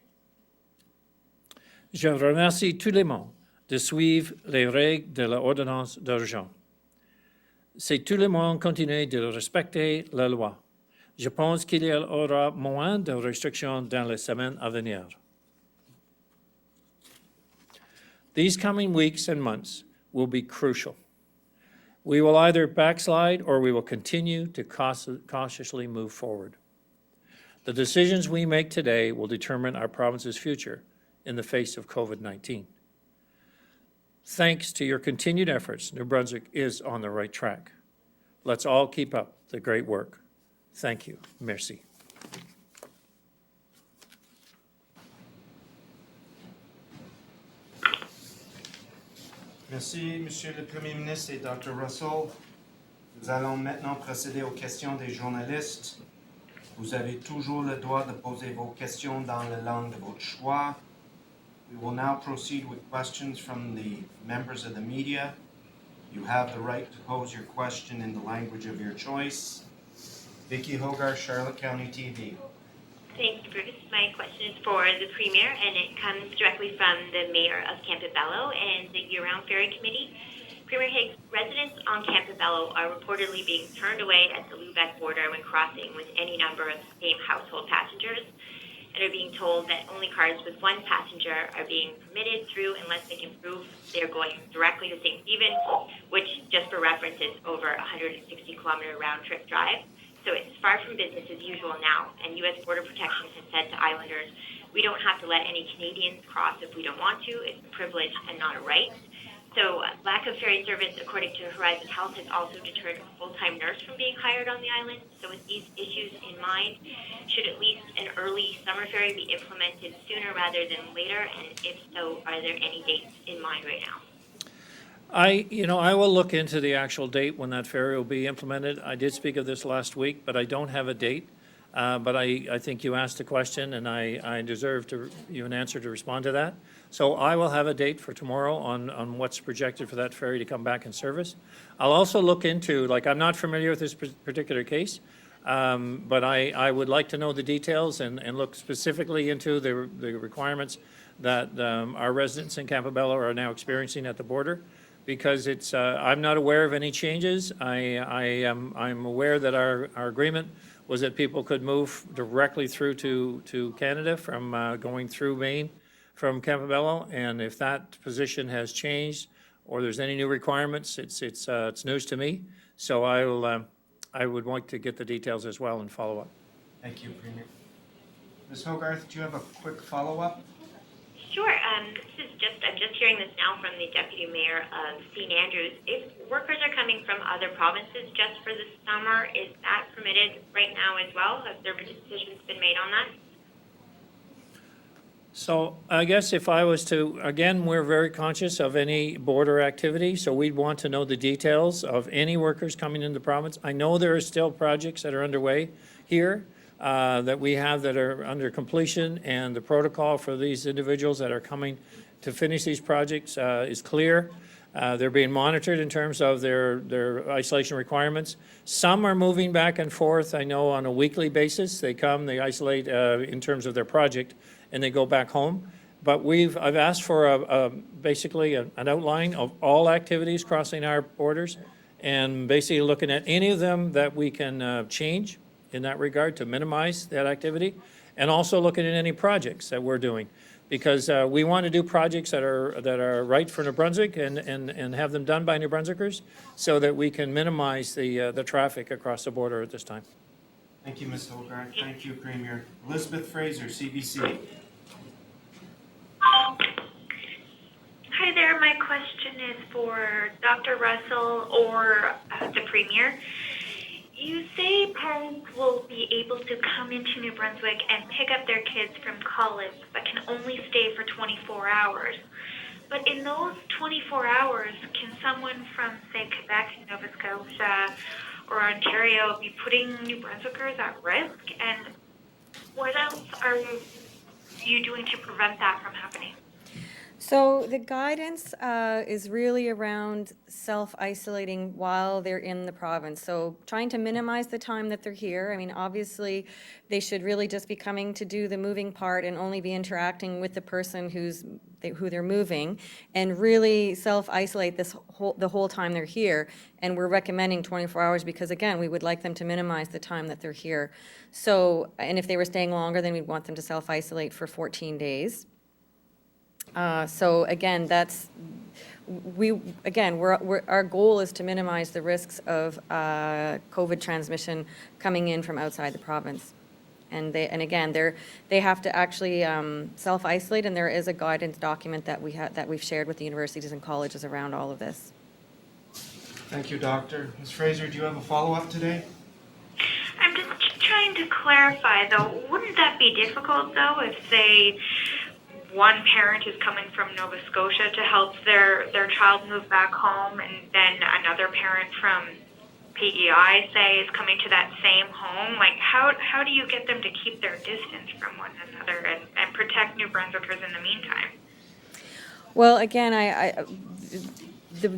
Je remercie tout le monde de suivre les règles de l'ordonnance d'urgence. Si tout le monde continue de respecter la loi, je pense qu'il y aura moins de restrictions dans les semaines à venir. These coming weeks and months will be crucial. We will either backslide or we will continue to cautiously move forward. The decisions we make today will determine our province's future in the face of COVID-19. Thanks to your continued efforts, New Brunswick is on the right track. Let's all keep up the great work. Thank you. Merci. Merci, Monsieur le Premier ministre et Dr. Russell. Nous allons maintenant procéder aux questions des journalistes. Vous avez toujours le droit de poser vos questions dans la langue de votre choix. We will now proceed with questions from the members of the media. You have the right to pose your question in the language of your choice. Vicky Hogarth, Charlotte County TV. Thank you, Bruce. My question is for the Premier, and it comes directly from the Mayor of Campobello and the Year-Round Ferry Committee. Premier Higgs, residents on Campobello are reportedly being turned away at the Lubec border when crossing with any number of same household passengers, and are being told that only cars with one passenger are being permitted through unless they can prove they're going directly to St. Stephen, which, just for reference, is over a 160-kilometer round-trip drive. So it's far from business as usual now, and U.S. Border Protection has said to islanders, we don't have to let any Canadians cross if we don't want to. It's a privilege and not a right. So lack of ferry service, according to Horizon Health, has also deterred a full-time nurse from being hired on the island. So with these issues in mind, should at least an early summer ferry be implemented sooner rather than later? And if so, are there any dates in mind right now? I will look into the actual date when that ferry will be implemented. I did speak of this last week, but I don't have a date. But I think you asked a question, and I deserve an answer to respond to that. So I will have a date for tomorrow on what's projected for that ferry to come back in service. I'll also look into, I'm not familiar with this particular case, but I would like to know the details and look specifically into the requirements that our residents in Campobello are now experiencing at the border, because I'm not aware of any changes. I'm aware that our agreement was that people could move directly through to Canada from going through Maine from Campobello, and if that position has changed or there's any new requirements, it's news to me. So I would like to get the details as well and follow up. Thank you, Premier. Ms. Hogarth, do you have a quick follow-up? Sure. I'm just hearing this now from the Deputy Mayor of St. Andrews. If workers are coming from other provinces just for the summer, is that permitted right now as well? Have there been decisions been made on that? So I guess if I was to, again, we're very conscious of any border activity, so we'd want to know the details of any workers coming into the province. I know there are still projects that are underway here that we have that are under completion, and the protocol for these individuals that are coming to finish these projects is clear. They're being monitored in terms of their isolation requirements. Some are moving back and forth, I know, on a weekly basis. They come, they isolate in terms of their project, and they go back home. But I've asked for basically an outline of all activities crossing our borders, and basically looking at any of them that we can change in that regard to minimize that activity, and also looking at any projects that we're doing, because we want to do projects that are right for New Brunswick and have them done by New Brunswickers, so that we can minimize the traffic across the border at this time. Thank you, Ms. Hogarth. Thank you, Premier. Elizabeth Fraser, CBC. Hi there. My question is for Dr. Russell or the Premier. You say parents will be able to come into New Brunswick and pick up their kids from college, but can only stay for 24 hours. But in those 24 hours, can someone from, say, Quebec, Nova Scotia, or Ontario be putting New Brunswickers at risk? And what else are you doing to prevent that from happening? So the guidance is really around self-isolating while they're in the province. So trying to minimize the time that they're here. I mean, obviously, they should really just be coming to do the moving part and only be interacting with the person who they're moving, and really self-isolate the whole time they're here. And we're recommending 24 hours because, again, we would like them to minimize the time that they're here. So, and if they were staying longer, then we'd want them to self-isolate for 14 days. So again, our goal is to minimize the risks of COVID transmission coming in from outside the province. And again, they have to actually self-isolate, and there is a guidance document that we've shared with the universities and colleges around all of this. Thank you, Doctor. Ms. Fraser, do you have a follow-up today? I'm just trying to clarify, though. Wouldn't that be difficult, though, if, say, one parent is coming from Nova Scotia to help their child move back home, and then another parent from PEI, say, is coming to that same home? Like, how do you get them to keep their distance from one another and protect New Brunswickers in the meantime? Well, again, the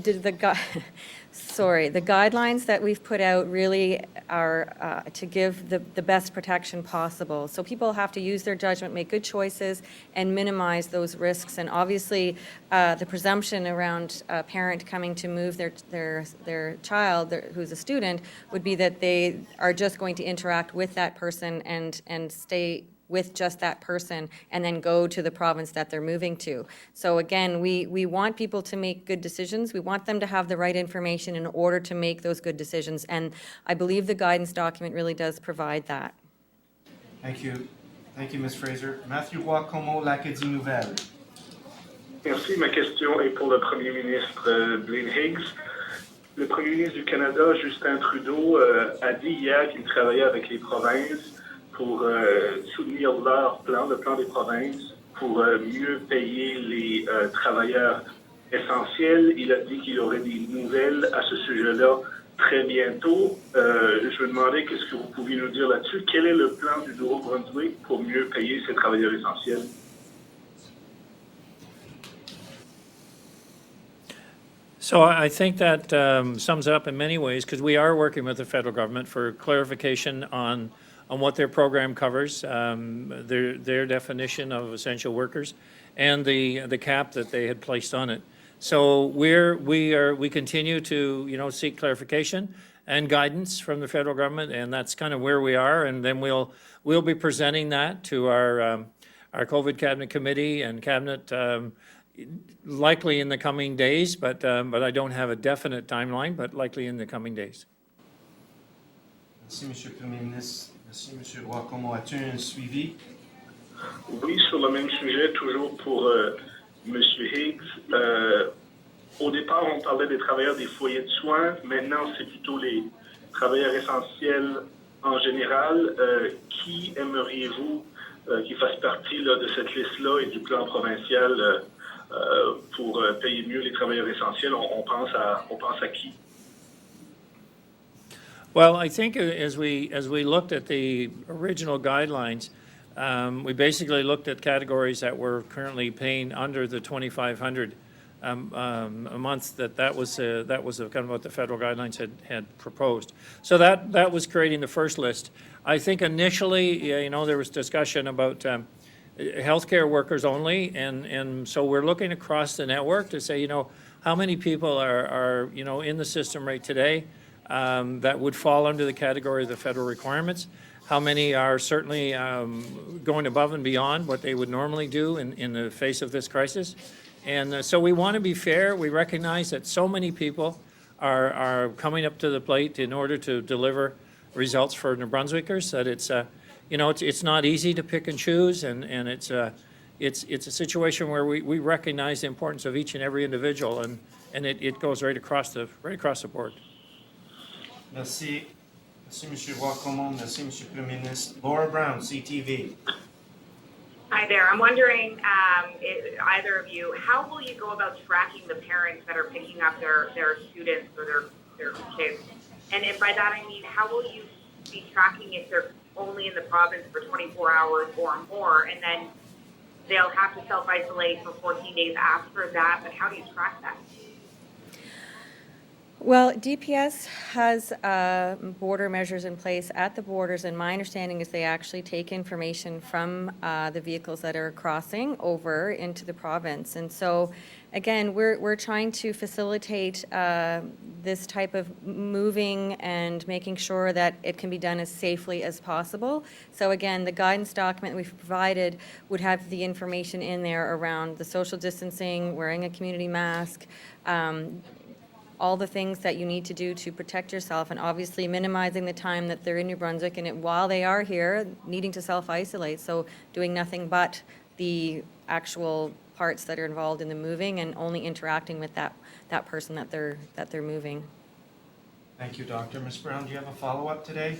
guidelines that we've put out really are to give the best protection possible. So people have to use their judgment, make good choices, and minimize those risks. And obviously, the presumption around a parent coming to move their child, who's a student, would be that they are just going to interact with that person and stay with just that person and then go to the province that they're moving to. So again, we want people to make good decisions. We want them to have the right information in order to make those good decisions. And I believe the guidance document really does provide that. Thank you. Thank you, Ms. Fraser. Matthew Roy-Como, l'Acadie Nouvelle. Merci. Ma question est pour le Premier ministre Blaine Higgs. Le Premier ministre du Canada, Justin Trudeau, a dit hier qu'il travaillait avec les provinces pour soutenir leur plan, le plan des provinces, pour mieux payer les travailleurs essentiels. Il a dit qu'il y aurait des nouvelles à ce sujet-là très bientôt. Je me demandais qu'est-ce que vous pouviez nous dire là-dessus. Quel est le plan du Nouveau-Brunswick pour mieux payer ces travailleurs essentiels? So I think that sums up in many ways, because we are working with the federal government for clarification on what their program covers, their definition of essential workers, and the cap that they had placed on it. So we continue to seek clarification and guidance from the federal government, and that's kind of where we are. And then we'll be presenting that to our COVID cabinet committee and cabinet likely in the coming days, but I don't have a definite timeline, but likely in the coming days. Merci, Monsieur le Premier ministre. Merci, Monsieur Roy-Como. As-tu un suivi? Oui, sur le même sujet, toujours pour Monsieur Higgs. Au départ, on parlait des travailleurs des foyers de soins. Maintenant, c'est plutôt les travailleurs essentiels en général. Qui aimeriez-vous qui fasse partie de cette liste-là et du plan provincial pour payer mieux les travailleurs essentiels? On pense à qui? Well, I think as we looked at the original guidelines, we basically looked at categories that were currently paying under the $2,500 a month. That was kind of what the federal guidelines had proposed. So that was creating the first list. I think initially, there was discussion about healthcare workers only, and so we're looking across the network to say, how many people are in the system right today that would fall under the category of the federal requirements. How many are certainly going above and beyond what they would normally do in the face of this crisis? And so we want to be fair. We recognize that so many people are coming up to the plate in order to deliver results for New Brunswickers that it's not easy to pick and choose, and it's a situation where we recognize the importance of each and every individual, and it goes right across the board. Merci. Merci, M. Roy-Como. Merci, M. Premier ministre. Laura Brown, CTV. Hi there. I'm wondering, either of you, how will you go about tracking the parents that are picking up their students or their kids? And by that I mean, how will you be tracking if they're only in the province for 24 hours or more? And then they'll have to self-isolate for 14 days after that, but how do you track that? Well, DPS has border measures in place at the borders, and my understanding is they actually take information from the vehicles that are crossing over into the province. And so, again, we're trying to facilitate this type of moving and making sure that it can be done as safely as possible. So again, the guidance document we've provided would have the information in there around the social distancing, wearing a community mask, all the things that you need to do to protect yourself, and obviously minimizing the time that they're in New Brunswick, and while they are here, needing to self-isolate, so doing nothing but the actual parts that are involved in the moving and only interacting with that person that they're moving. Thank you, Doctor. Ms. Brown, do you have a follow-up today?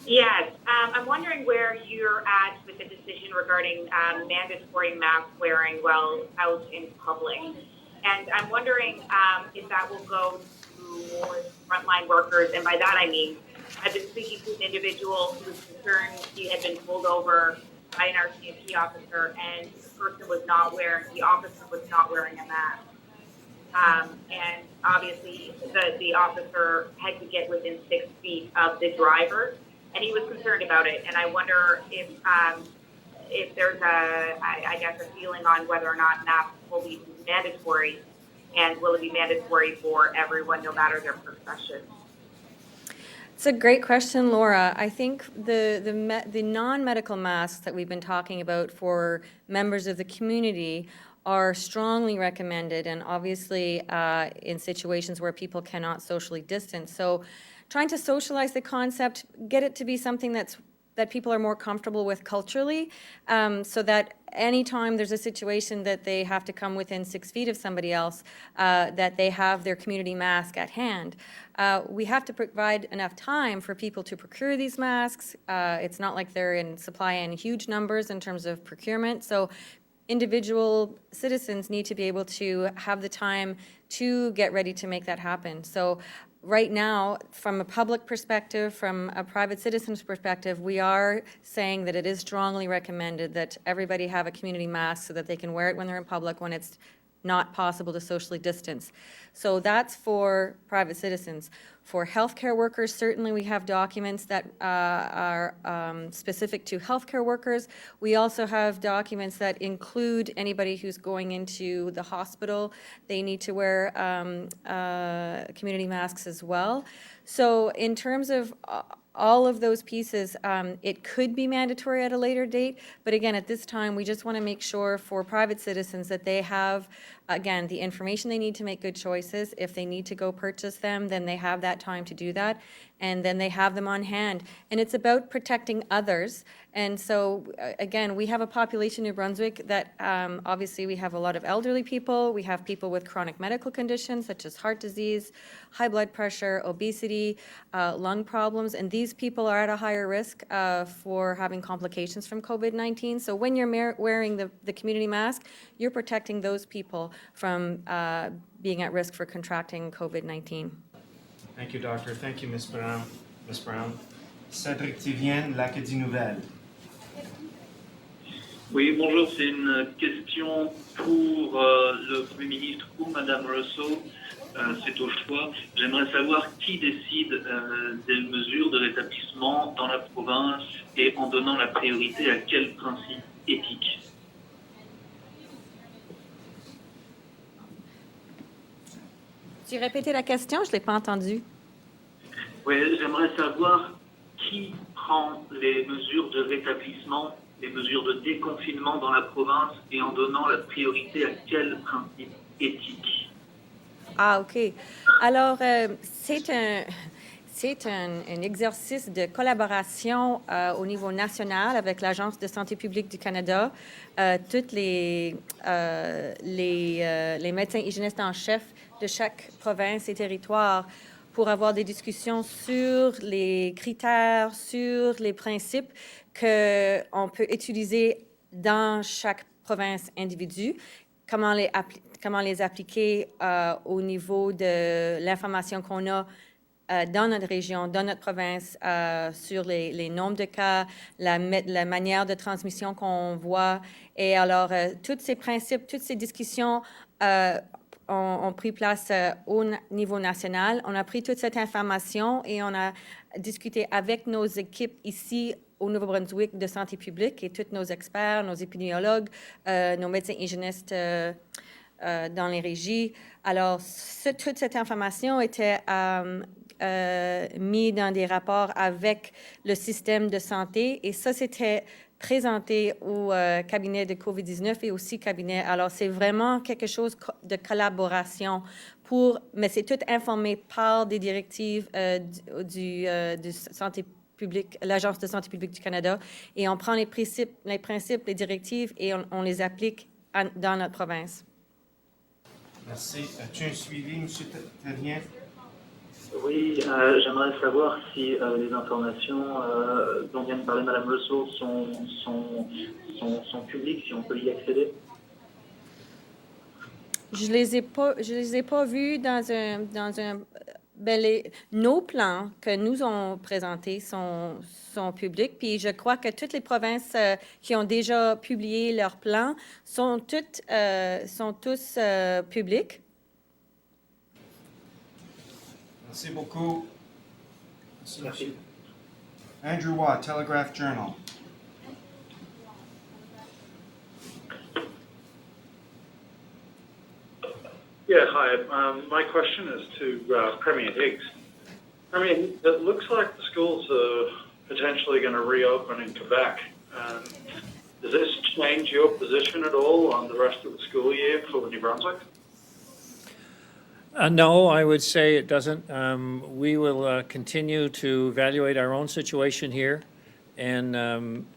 Yes, I'm wondering where you're at with the decision regarding mandatory mask wearing while out in public. And I'm wondering if that will go to more frontline workers. And by that I mean, I've been speaking to an individual who was concerned he had been pulled over by an RCMP officer, and the officer was not wearing a mask. And obviously the officer had to get within 6 feet of the driver, and he was concerned about it. And I wonder if there's a feeling on whether or not masks will be mandatory, and will it be mandatory for everyone, no matter their profession? It's a great question, Laura. I think the non-medical masks that we've been talking about for members of the community are strongly recommended, and obviously in situations where people cannot socially distance. So trying to socialize the concept, get it to be something that people are more comfortable with culturally, so that anytime there's a situation that they have to come within 6 feet of somebody else, that they have their community mask at hand. We have to provide enough time for people to procure these masks. It's not like they're in supply in huge numbers in terms of procurement. So individual citizens need to be able to have the time to get ready to make that happen. So right now, from a public perspective, from a private citizen's perspective, we are saying that it is strongly recommended that everybody have a community mask so that they can wear it when they're in public, when it's not possible to socially distance. So that's for private citizens. For healthcare workers, certainly we have documents that are specific to healthcare workers. We also have documents that include anybody who's going into the hospital. They need to wear community masks as well. So in terms of all of those pieces, it could be mandatory at a later date, but again, at this time, we just want to make sure for private citizens that they have, again, the information they need to make good choices. If they need to go purchase them, then they have that time to do that, and then they have them on hand. And it's about protecting others. And so, again, we have a population in New Brunswick that obviously we have a lot of elderly people. We have people with chronic medical conditions such as heart disease, high blood pressure, obesity, lung problems, and these people are at a higher risk for having complications from COVID-19. So when you're wearing the community mask, you're protecting those people from being at risk for contracting COVID-19. Thank you, Doctor. Thank you, Ms. Brown. Ms. Brown. Cédric Tivienne, l'Acadie Nouvelle. Oui, bonjour. C'est une question pour le Premier ministre ou Madame Russell. C'est au choix. J'aimerais savoir qui décide des mesures de rétablissement dans la province et en donnant la priorité à quel principe éthique. Tu répétais la question? Je ne l'ai pas entendue. Oui, j'aimerais savoir qui prend les mesures de rétablissement, les mesures de déconfinement dans la province et en donnant la priorité à quel principe éthique. Ah, OK. Alors, c'est un exercice de collaboration au niveau national avec l'Agence de santé publique du Canada, toutes les médecins hygiénistes en chef de chaque province et territoire pour avoir des discussions sur les critères, sur les principes qu'on peut utiliser dans chaque province individu, comment les appliquer au niveau de l'information qu'on a dans notre région, dans notre province, sur les nombres de cas, la manière de transmission qu'on voit. Et alors, tous ces principes, toutes ces discussions ont pris place au niveau national. On a pris toute cette information et on a discuté avec nos équipes ici au Nouveau-Brunswick de santé publique et tous nos experts, nos épidémiologues, nos médecins hygiénistes dans les régies. Alors, toute cette information était mise dans des rapports avec le système de santé et ça, c'était présenté au cabinet de COVID-19 et aussi cabinet. Alors, c'est vraiment quelque chose de collaboration mais c'est tout informé par des directives du santé publique, l'Agence de santé publique du Canada, et on prend les principes, les directives et on les applique dans notre province. Merci. As-tu un suivi, M. Terrien? Oui, j'aimerais savoir si les informations dont vient de parler Mme Russell sont publiques, si on peut y accéder. Je les ai pas vus dans un nos plans que nous ont présentés sont publics, puis je crois que toutes les provinces qui ont déjà publié leurs plans sont tous publics. Merci beaucoup. Merci. Andrew Watt, Telegraph Journal. Yeah, hi. My question is to Premier Higgs. Premier, it looks like the schools are potentially going to reopen in Quebec. Does this change your position at all on the rest of the school year for New Brunswick? No, I would say it doesn't. We will continue to evaluate our own situation here, and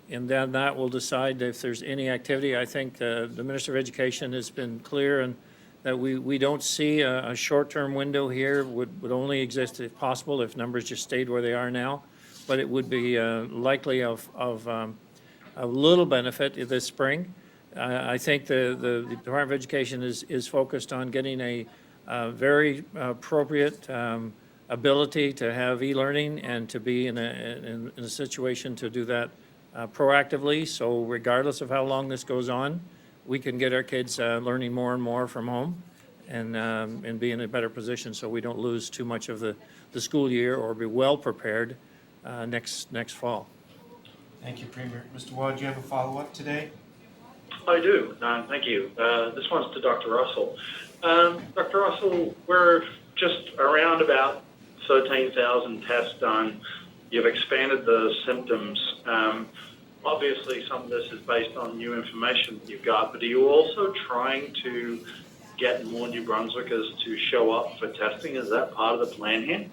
then that will decide if there's any activity. I think the Minister of Education has been clear and that we don't see a short-term window here, would only exist if possible if numbers just stayed where they are now, but it would be likely of a little benefit this spring. I think the Department of Education is focused on getting a very appropriate ability to have e-learning and to be in a situation to do that proactively. So regardless of how long this goes on, we can get our kids learning more and more from home and be in a better position so we don't lose too much of the school year or be well prepared next fall. Thank you, Premier. Mr. Watt, do you have a follow-up today? I do. Thank you. This one's to Dr. Russell. Dr. Russell, we're just around about 13,000 tests done. You've expanded the symptoms. Obviously, some of this is based on new information that you've got, but are you also trying to get more New Brunswickers to show up for testing? Is that part of the plan here?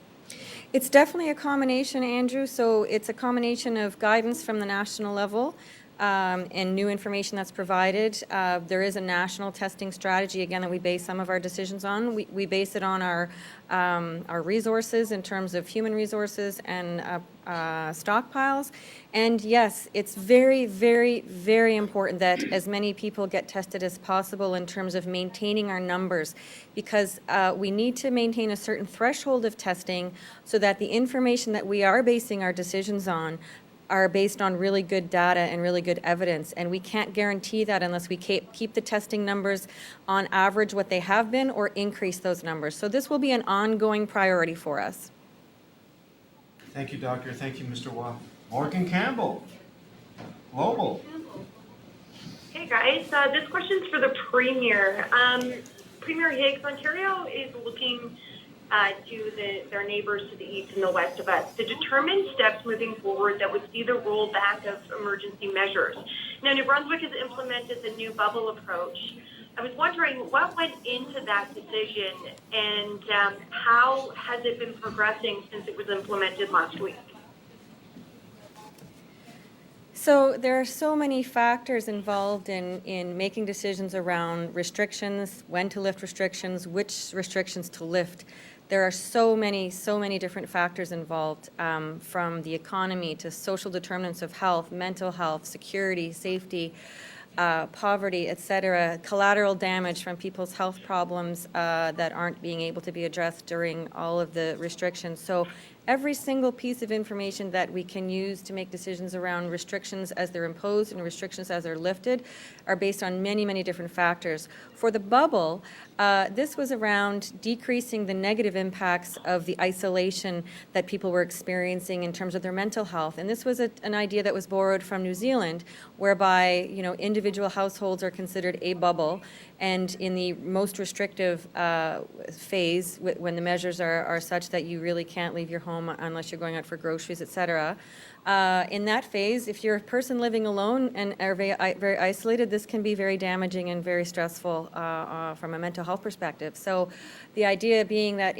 It's definitely a combination, Andrew. So it's a combination of guidance from the national level and new information that's provided. There is a national testing strategy, again, that we base some of our decisions on. We base it on our resources in terms of human resources and stockpiles. And yes, it's very, very, very important that as many people get tested as possible in terms of maintaining our numbers, because we need to maintain a certain threshold of testing so that the information that we are basing our decisions on are based on really good data and really good evidence. And we can't guarantee that unless we keep the testing numbers on average what they have been or increase those numbers. So this will be an ongoing priority for us. Thank you, Doctor. Thank you, Mr. Watt. Morgan Campbell, Global. Hey, guys. This question's for the Premier. Premier Higgs, Ontario is looking to their neighbours to the east and the west of us to determine steps moving forward that would see the rollback of emergency measures. Now, New Brunswick has implemented the new bubble approach. I was wondering what went into that decision and how has it been progressing since it was implemented last week? So there are so many factors involved in making decisions around restrictions, when to lift restrictions, which restrictions to lift. There are so many different factors involved, from the economy to social determinants of health, mental health, security, safety. poverty, etc., collateral damage from people's health problems that aren't being able to be addressed during all of the restrictions. So every single piece of information that we can use to make decisions around restrictions as they're imposed and restrictions as they're lifted are based on many, many different factors. For the bubble, this was around decreasing the negative impacts of the isolation that people were experiencing in terms of their mental health. And this was an idea that was borrowed from New Zealand, whereby, you know, individual households are considered a bubble, and in the most restrictive phase, when the measures are such that you really can't leave your home unless you're going out for groceries, etc. In that phase, if you're a person living alone and are very isolated, this can be very damaging and very stressful from a mental health perspective. So the idea being that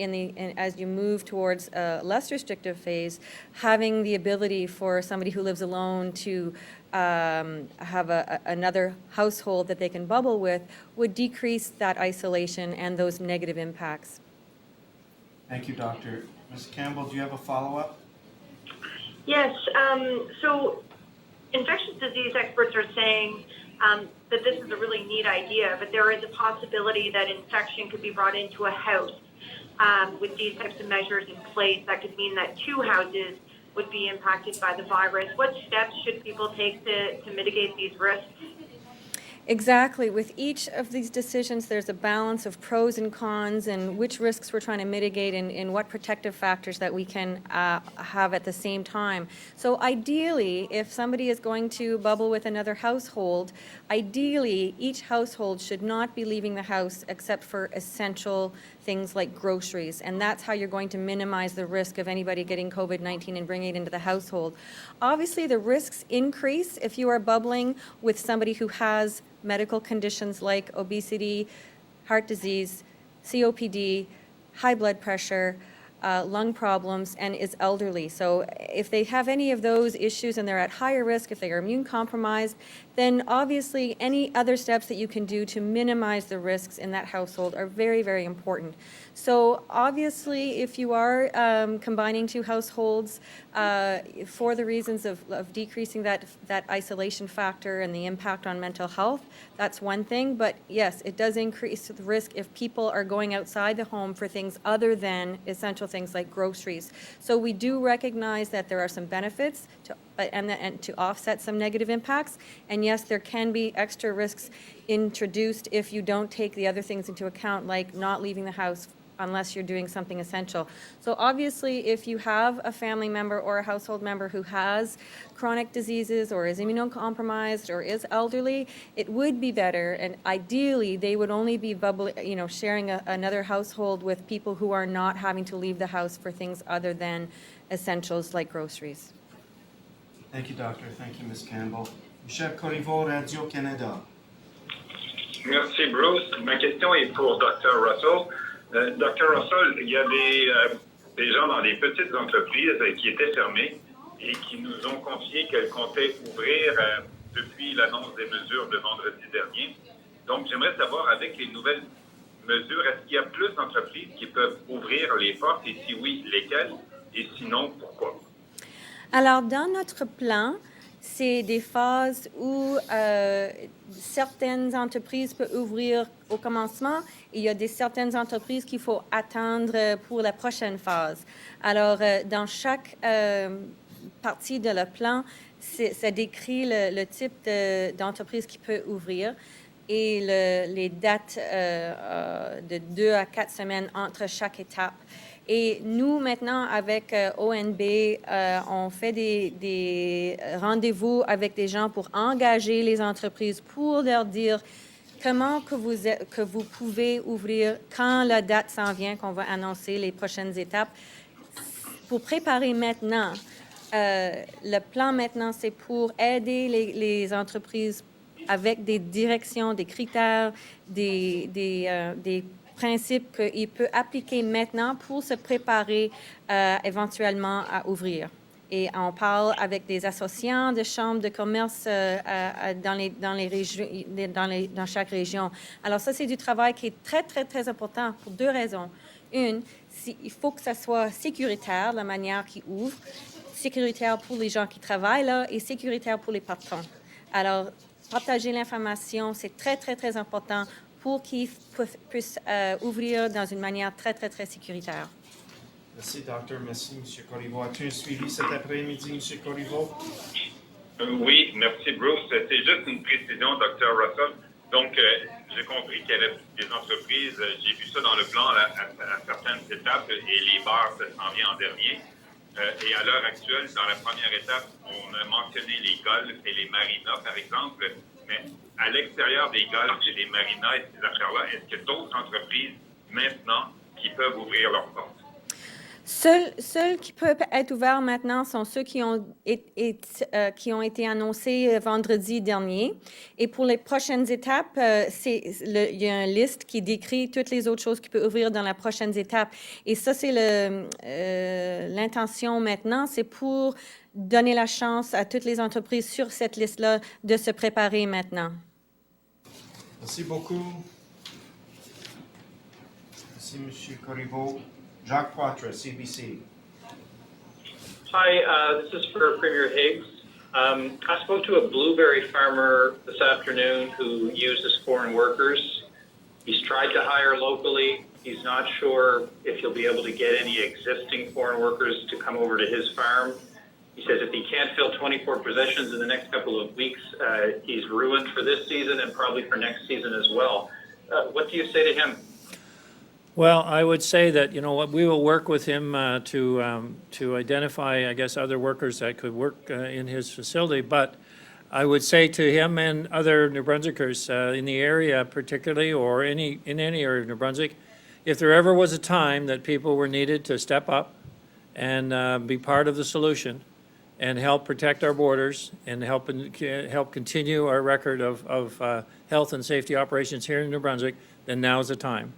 as you move towards a less restrictive phase, having the ability for somebody who lives alone to have another household that they can bubble with would decrease that isolation and those negative impacts. Thank you, Doctor. Ms. Campbell, do you have a follow-up? Yes. So infectious disease experts are saying that this is a really neat idea, but there is a possibility that infection could be brought into a house with these types of measures in place. That could mean that 2 houses would be impacted by the virus. What steps should people take to mitigate these risks? Exactly. With each of these decisions, there's a balance of pros and cons and which risks we're trying to mitigate and what protective factors that we can have at the same time. So ideally, if somebody is going to bubble with another household, ideally, each household should not be leaving the house except for essential things like groceries. And that's how you're going to minimize the risk of anybody getting COVID-19 and bringing it into the household. Obviously, the risks increase if you are bubbling with somebody who has medical conditions like obesity, heart disease, COPD, high blood pressure, lung problems, and is elderly. So if they have any of those issues and they're at higher risk, if they are immune compromised, then obviously any other steps that you can do to minimize the risks in that household are very, very important. So obviously, if you are combining 2 households for the reasons of decreasing that isolation factor and the impact on mental health, that's one thing. But yes, it does increase the risk if people are going outside the home for things other than essential things like groceries. So we do recognize that there are some benefits and to offset some negative impacts. And yes, there can be extra risks introduced if you don't take the other things into account, like not leaving the house unless you're doing something essential. So obviously, if you have a family member or a household member who has chronic diseases or is immunocompromised or is elderly, it would be better, and ideally, they would only be sharing another household with people who are not having to leave the house for things other than essentials like groceries. Thank you, Doctor. Thank you, Ms. Campbell. Michel Corriveau, Radio-Canada. Merci, Bruce. Ma question est pour Dr. Russell. Dr. Russell, il y a des gens dans des petites entreprises qui étaient fermées et qui nous ont confié qu'elles comptaient ouvrir depuis l'annonce des mesures de vendredi dernier. Donc, j'aimerais savoir, avec les nouvelles mesures, est-ce qu'il y a plus d'entreprises qui peuvent ouvrir les portes et si oui, lesquelles et sinon, pourquoi? Alors, dans notre plan, c'est des phases où certaines entreprises peuvent ouvrir au commencement et il y a certaines entreprises qu'il faut attendre pour la prochaine phase. Alors, dans chaque partie de le plan, ça décrit le type d'entreprise qui peut ouvrir et les dates de 2 à 4 semaines entre chaque étape. Et nous, maintenant, avec ONB, on fait des rendez-vous avec des gens pour engager les entreprises, pour leur dire comment que vous pouvez ouvrir quand la date s'en vient, qu'on va annoncer les prochaines étapes. Pour préparer maintenant, le plan maintenant, c'est pour aider les entreprises avec des directions, des critères, des principes qu'il peut appliquer maintenant pour se préparer éventuellement à ouvrir. Et on parle avec des associants de chambres de commerce dans chaque région. Alors ça, c'est du travail qui est très, très, très important pour 2 raisons. Une, il faut que ça soit sécuritaire, la manière qu'ils ouvrent, sécuritaire pour les gens qui travaillent là et sécuritaire pour les patrons. Alors, partager l'information, c'est très, très, très important pour qu'ils puissent ouvrir dans une manière très, très, très sécuritaire. Merci, docteur. Merci, M. Corriveau. As-tu un suivi cet après-midi, M. Corriveau? Oui, merci, Bruce. C'est juste une précision, Dr. Russell. Donc, j'ai compris qu'il y avait des entreprises, j'ai vu ça dans le plan à certaines étapes, et les bars, ça s'en vient en dernier. Et à l'heure actuelle, dans la première étape, on a mentionné les golfs et les marinas, par exemple, mais à l'extérieur des golfs et des marinas et ces affaires-là, est-ce qu'il y a d'autres entreprises maintenant qui peuvent ouvrir leurs portes? Ceux qui peuvent être ouverts maintenant sont ceux qui ont été annoncés vendredi dernier. Et pour les prochaines étapes, il y a une liste qui décrit toutes les autres choses qui peuvent ouvrir dans les prochaines étapes. Et ça, c'est l'intention maintenant, c'est pour donner la chance à toutes les entreprises sur cette liste-là de se préparer maintenant. Merci beaucoup. Merci, M. Corriveau. Jacques Poitras, CBC. Hi, this is for Premier Higgs. I spoke to a blueberry farmer this afternoon who uses foreign workers. He's tried to hire locally. He's not sure if he'll be able to get any existing foreign workers to come over to his farm. He says if he can't fill 24 positions in the next couple of weeks, he's ruined for this season and probably for next season as well. What do you say to him? Well, I would say that, we will work with him to identify, I guess, other workers that could work in his facility. But I would say to him and other New Brunswickers in the area particularly, or in any area of New Brunswick, if there ever was a time that people were needed to step up and be part of the solution and help protect our borders and help continue our record of health and safety operations here in New Brunswick, then now's the time.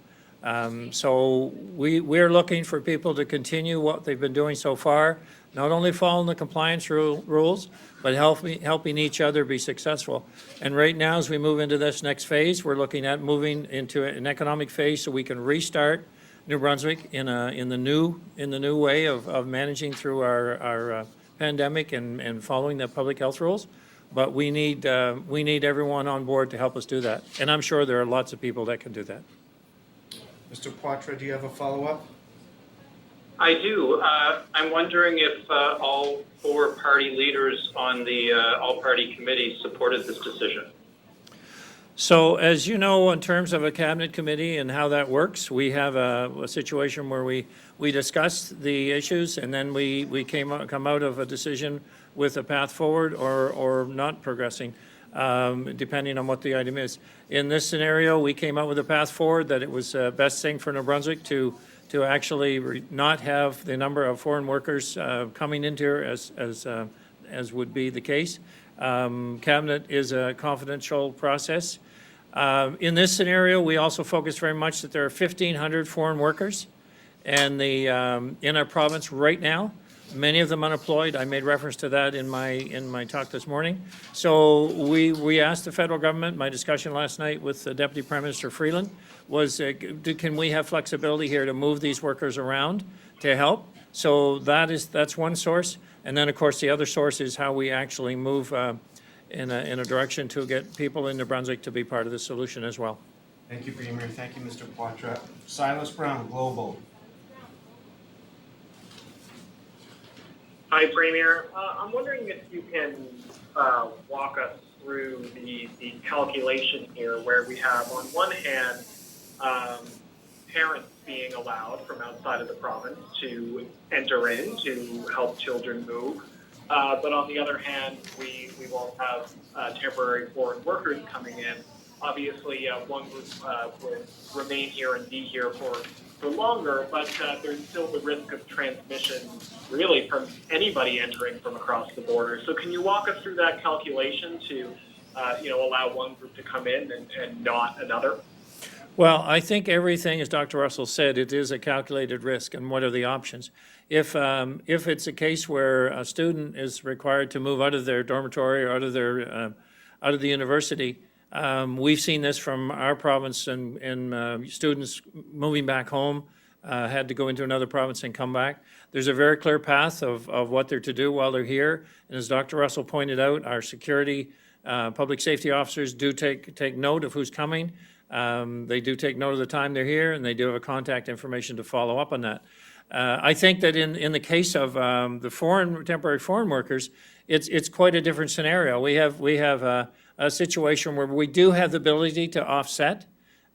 So we're looking for people to continue what they've been doing so far, not only following the compliance rules, but helping each other be successful. And right now, as we move into this next phase, we're looking at moving into an economic phase so we can restart New Brunswick in the new way of managing through our pandemic and following the public health rules. But we need everyone on board to help us do that. And I'm sure there are lots of people that can do that. Mr. Poitras, do you have a follow-up? I do. I'm wondering if all four party leaders on the all-party committee supported this decision. So as you know, in terms of a cabinet committee and how that works, we have a situation where we discuss the issues and then we come out of a decision with a path forward or not progressing. Depending on what the item is. In this scenario, we came up with a path forward that it was the best thing for New Brunswick to actually not have the number of foreign workers coming into here as would be the case. Cabinet is a confidential process. In this scenario, we also focus very much that there are 1,500 foreign workers and in our province right now. Many of them unemployed. I made reference to that in my talk this morning. So we asked the federal government, my discussion last night with the Deputy Prime Minister Freeland was, can we have flexibility here to move these workers around to help? So that's one source. And then, of course, the other source is how we actually move in a direction to get people in New Brunswick to be part of the solution as well. Thank you, Premier. Thank you, Mr. Poitras. Silas Brown, Global. Hi, Premier. I'm wondering if you can walk us through the calculation here where we have, on one hand, parents being allowed from outside of the province to enter in to help children move. But on the other hand, we won't have temporary foreign workers coming in. Obviously, one group would remain here and be here for longer, but there's still the risk of transmission really from anybody entering from across the border. So can you walk us through that calculation to allow one group to come in and not another? Well, I think everything, as Dr. Russell said, it is a calculated risk, and what are the options? If it's a case where a student is required to move out of their dormitory or out of the university, we've seen this from our province and students moving back home had to go into another province and come back. There's a very clear path of what they're to do while they're here. And as Dr. Russell pointed out, our security, public safety officers do take note of who's coming. They do take note of the time they're here, and they do have a contact information to follow up on that. I think that in the case of the temporary foreign workers, it's quite a different scenario. We have a situation where we do have the ability to offset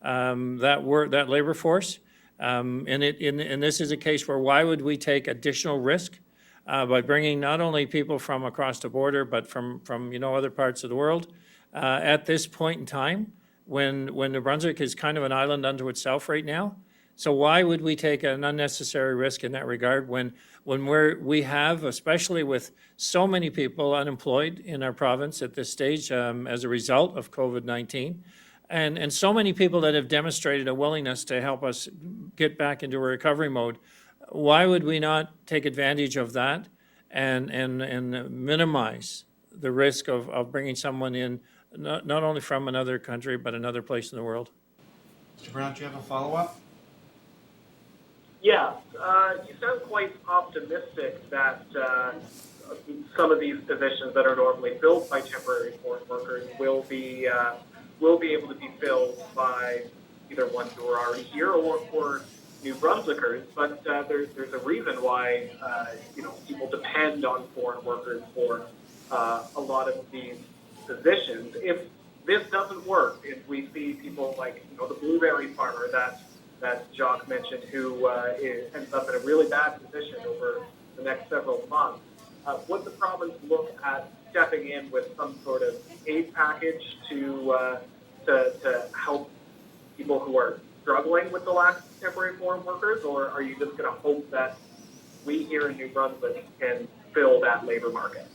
that labor force. And this is a case where why would we take additional risk by bringing not only people from across the border, but from other parts of the world at this point in time when New Brunswick is kind of an island unto itself right now. So why would we take an unnecessary risk in that regard when we have, especially with so many people unemployed in our province at this stage as a result of COVID-19, and so many people that have demonstrated a willingness to help us get back into a recovery mode? Why would we not take advantage of that and minimize the risk of bringing someone in, not only from another country, but another place in the world? Mr. Brown, do you have a follow-up? Yeah, you sound quite optimistic that some of these positions that are normally filled by temporary foreign workers will be able to be filled by either ones who are already here or New Brunswickers. But there's a reason why people depend on foreign workers for a lot of these positions. If this doesn't work, if we see people like the blueberry farmer that Jacques mentioned, who ends up in a really bad position over the next several months, would the province look at stepping in with some sort of aid package to help people who are struggling with the lack of temporary foreign workers, or are you just going to hope that we here in New Brunswick can fill that labor market?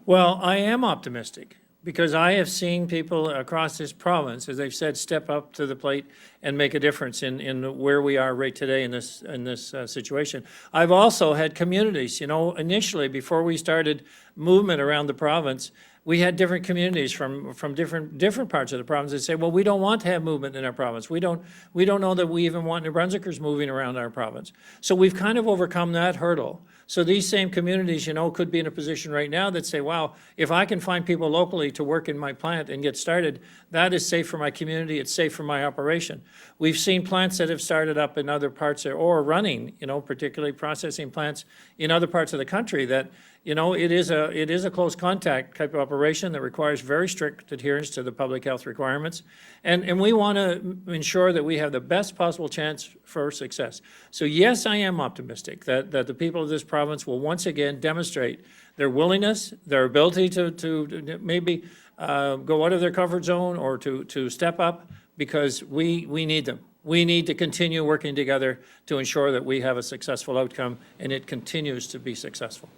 Well, I am optimistic, because I have seen people across this province, as they've said, step up to the plate and make a difference in where we are right today in this situation. I've also had communities, initially before we started movement around the province, we had different communities from different parts of the province that say, well, we don't want to have movement in our province. We don't know that we even want New Brunswickers moving around our province. So we've kind of overcome that hurdle. So these same communities, could be in a position right now that say, wow, if I can find people locally to work in my plant and get started, that is safe for my community, it's safe for my operation. We've seen plants that have started up in other parts or running, particularly processing plants in other parts of the country that, it is a close contact type of operation that requires very strict adherence to the public health requirements. And we want to ensure that we have the best possible chance for success. So yes, I am optimistic that the people of this province will once again demonstrate their willingness, their ability to maybe go out of their comfort zone or to step up, because we need them. We need to continue working together to ensure that we have a successful outcome and it continues to be successful.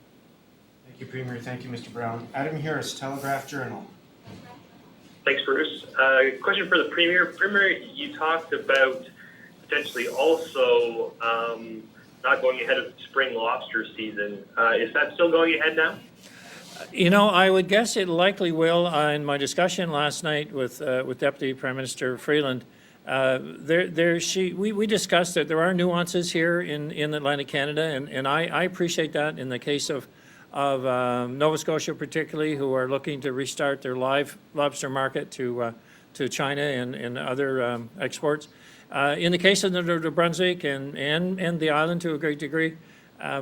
Thank you, Premier. Thank you, Mr. Brown. Adam Harris, Telegraph-Journal. Thanks, Bruce. Question for the Premier. Premier, you talked about potentially also not going ahead of spring lobster season. Is that still going ahead now? I would guess it likely will. In my discussion last night with Deputy Prime Minister Freeland, we discussed that there are nuances here in Atlantic Canada, and I appreciate that in the case of Nova Scotia particularly, who are looking to restart their live lobster market to China and other exports. In the case of New Brunswick and the island to a great degree,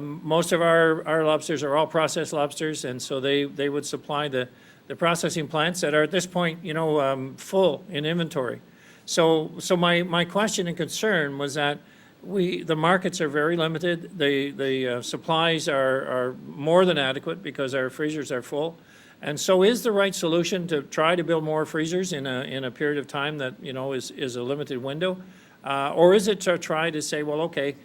most of our lobsters are all processed lobsters, and so they would supply the processing plants that are at this point, full in inventory. So my question and concern was that the markets are very limited. The supplies are more than adequate because our freezers are full. And so is the right solution to try to build more freezers in a period of time that, is a limited window? Or is it to try to say, well, okay,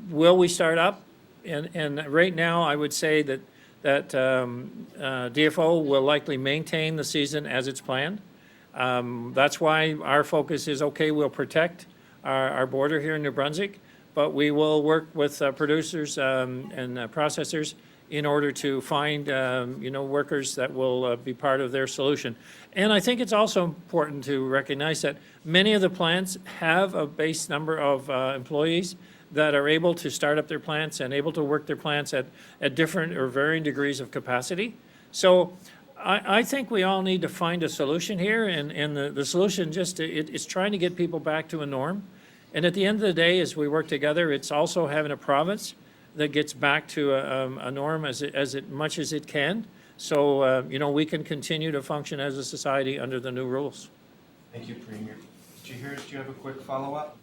will we start up? And right now I would say that DFO will likely maintain the season as it's planned. That's why our focus is, okay, we'll protect our border here in New Brunswick, but we will work with producers and processors in order to find, workers that will be part of their solution. And I think it's also important to recognize that many of the plants have a base number of employees that are able to start up their plants and able to work their plants at different or varying degrees of capacity. So I think we all need to find a solution here, and the solution it's trying to get people back to a norm. And at the end of the day, as we work together, it's also having a province that gets back to a norm as much as it can. So, we can continue to function as a society under the new rules. Thank you, Premier. Mr. Harris, do you have a quick follow-up?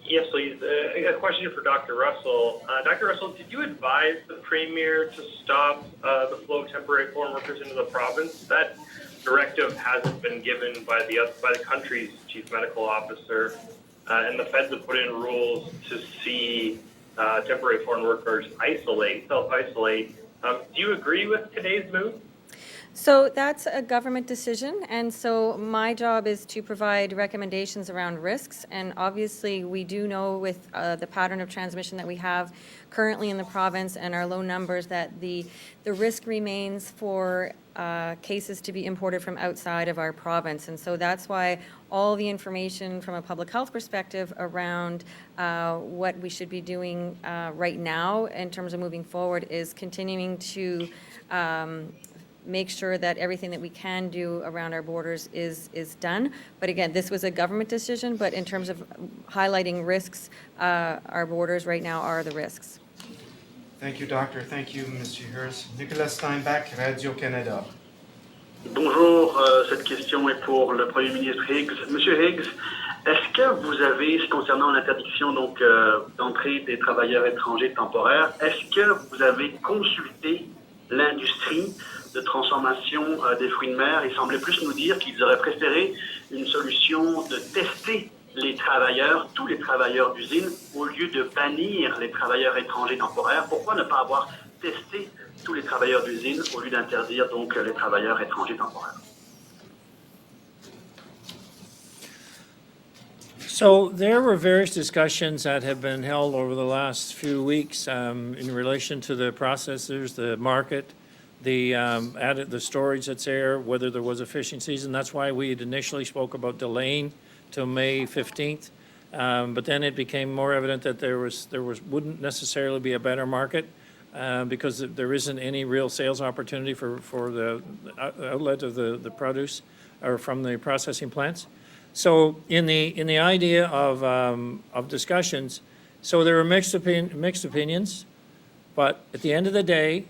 Yes, please. A question for Dr. Russell. Dr. Russell, did you advise the Premier to stop the flow of temporary foreign workers into the province? That directive hasn't been given by the country's chief medical officer, and the feds have put in rules to see temporary foreign workers self-isolate. Do you agree with today's move? So that's a government decision, and so my job is to provide recommendations around risks, and obviously we do know with the pattern of transmission that we have currently in the province and our low numbers that the risk remains for cases to be imported from outside of our province, and so that's why all the information from a public health perspective around what we should be doing right now in terms of moving forward is continuing to make sure that everything that we can do around our borders is done. But again, this was a government decision, but in terms of highlighting risks, our borders right now are the risks. Thank you, Doctor. Thank you, Mr. Harris. Nicolas Steinbach, Radio-Canada. Bonjour, cette question est pour le Premier ministre Higgs. Monsieur Higgs, est-ce que vous avez, concernant l'interdiction d'entrée des travailleurs étrangers temporaires, est-ce que vous avez consulté l'industrie de transformation des fruits de mer? Il semblait plus nous dire qu'ils auraient préféré une solution de tester les travailleurs, tous les travailleurs d'usine, au lieu de bannir les travailleurs étrangers temporaires. Pourquoi ne pas avoir testé tous les travailleurs d'usine au lieu d'interdire donc les travailleurs étrangers temporaires? So there were various discussions that have been held over the last few weeks in relation to the processors, the market, the storage that's there, whether there was a fishing season. That's why we had initially spoke about delaying till May 15th. But then it became more evident that there wouldn't necessarily be a better market because there isn't any real sales opportunity for the outlet of the produce or from the processing plants. So in the idea of discussions, so there were mixed opinions, but at the end of the day,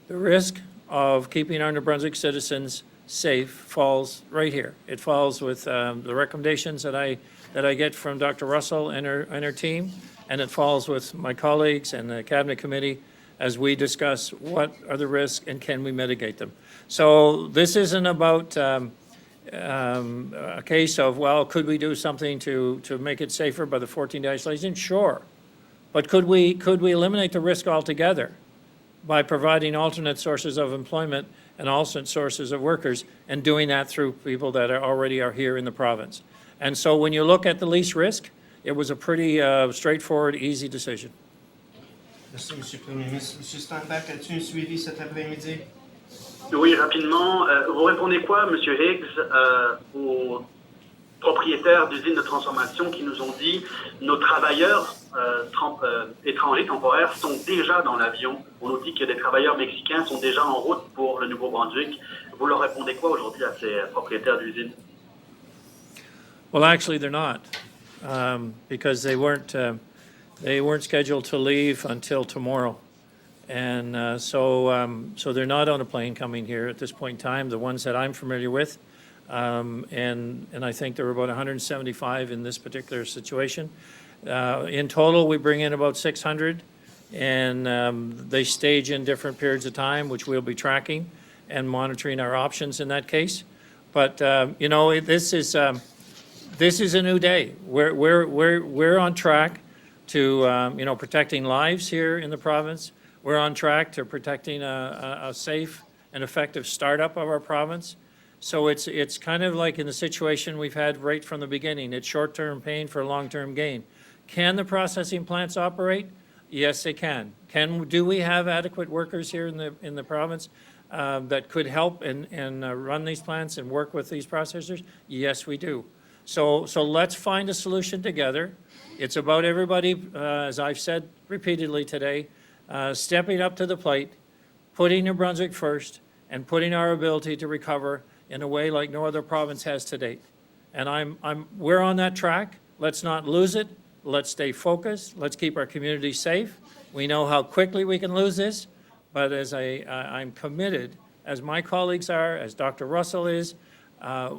the risk of keeping our New Brunswick citizens safe falls right here. It falls with the recommendations that I get from Dr. Russell and her team, and it falls with my colleagues and the Cabinet Committee as we discuss what are the risks and can we mitigate them. So this isn't about a case of, well, could we do something to make it safer by the 14-day isolation? Sure. But could we eliminate the risk altogether by providing alternate sources of employment and alternate sources of workers, and doing that through people that already are here in the province? And so when you look at the least risk, it was a pretty straightforward, easy decision. Merci, Monsieur le Premier ministre. Monsieur Steinbach, as-tu un suivi cet après-midi? Oui, rapidement. Vous répondez quoi, Monsieur Higgs, aux propriétaires d'usines de transformation qui nous ont dit nos travailleurs étrangers temporaires sont déjà dans l'avion? On nous dit que des travailleurs mexicains sont déjà en route pour le Nouveau-Brunswick. Vous leur répondez quoi aujourd'hui à ces propriétaires d'usines? Well, actually, they're not, because they weren't scheduled to leave until tomorrow. And so they're not on a plane coming here at this point in time, the ones that I'm familiar with. And I think there were about 175 in this particular situation. In total, we bring in about 600, and they stage in different periods of time, which we'll be tracking and monitoring our options in that case. But, this is a new day. We're on track to, protecting lives here in the province. We're on track to protecting a safe and effective startup of our province. So it's kind of like in the situation we've had right from the beginning. It's short-term pain for long-term gain. Can the processing plants operate? Yes, they can. Do we have adequate workers here in the province that could help and run these plants and work with these processors? Yes, we do. So let's find a solution together. It's about everybody, as I've said repeatedly today, stepping up to the plate, putting New Brunswick first, and putting our ability to recover in a way like no other province has to date. And we're on that track. Let's not lose it. Let's stay focused. Let's keep our community safe. We know how quickly we can lose this, but as I'm committed, as my colleagues are, as Dr. Russell is,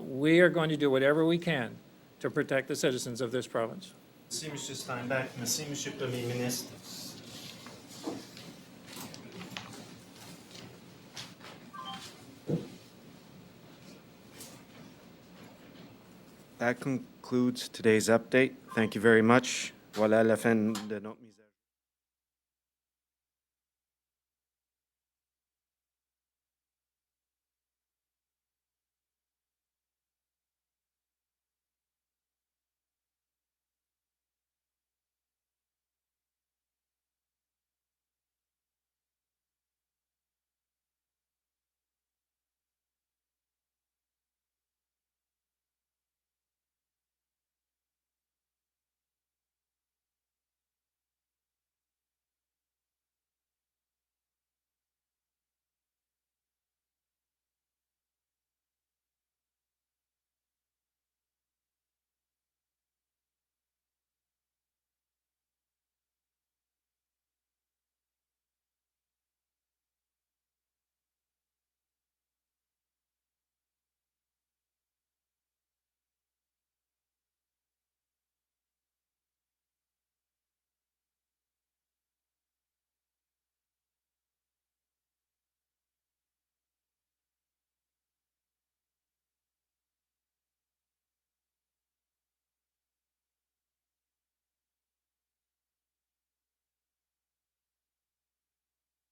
we are going to do whatever we can to protect the citizens of this province. Merci, M. Steinbach. Merci, M. Premier Ministre. That concludes today's update. Thank you very much. Voilà la fin de notre mise à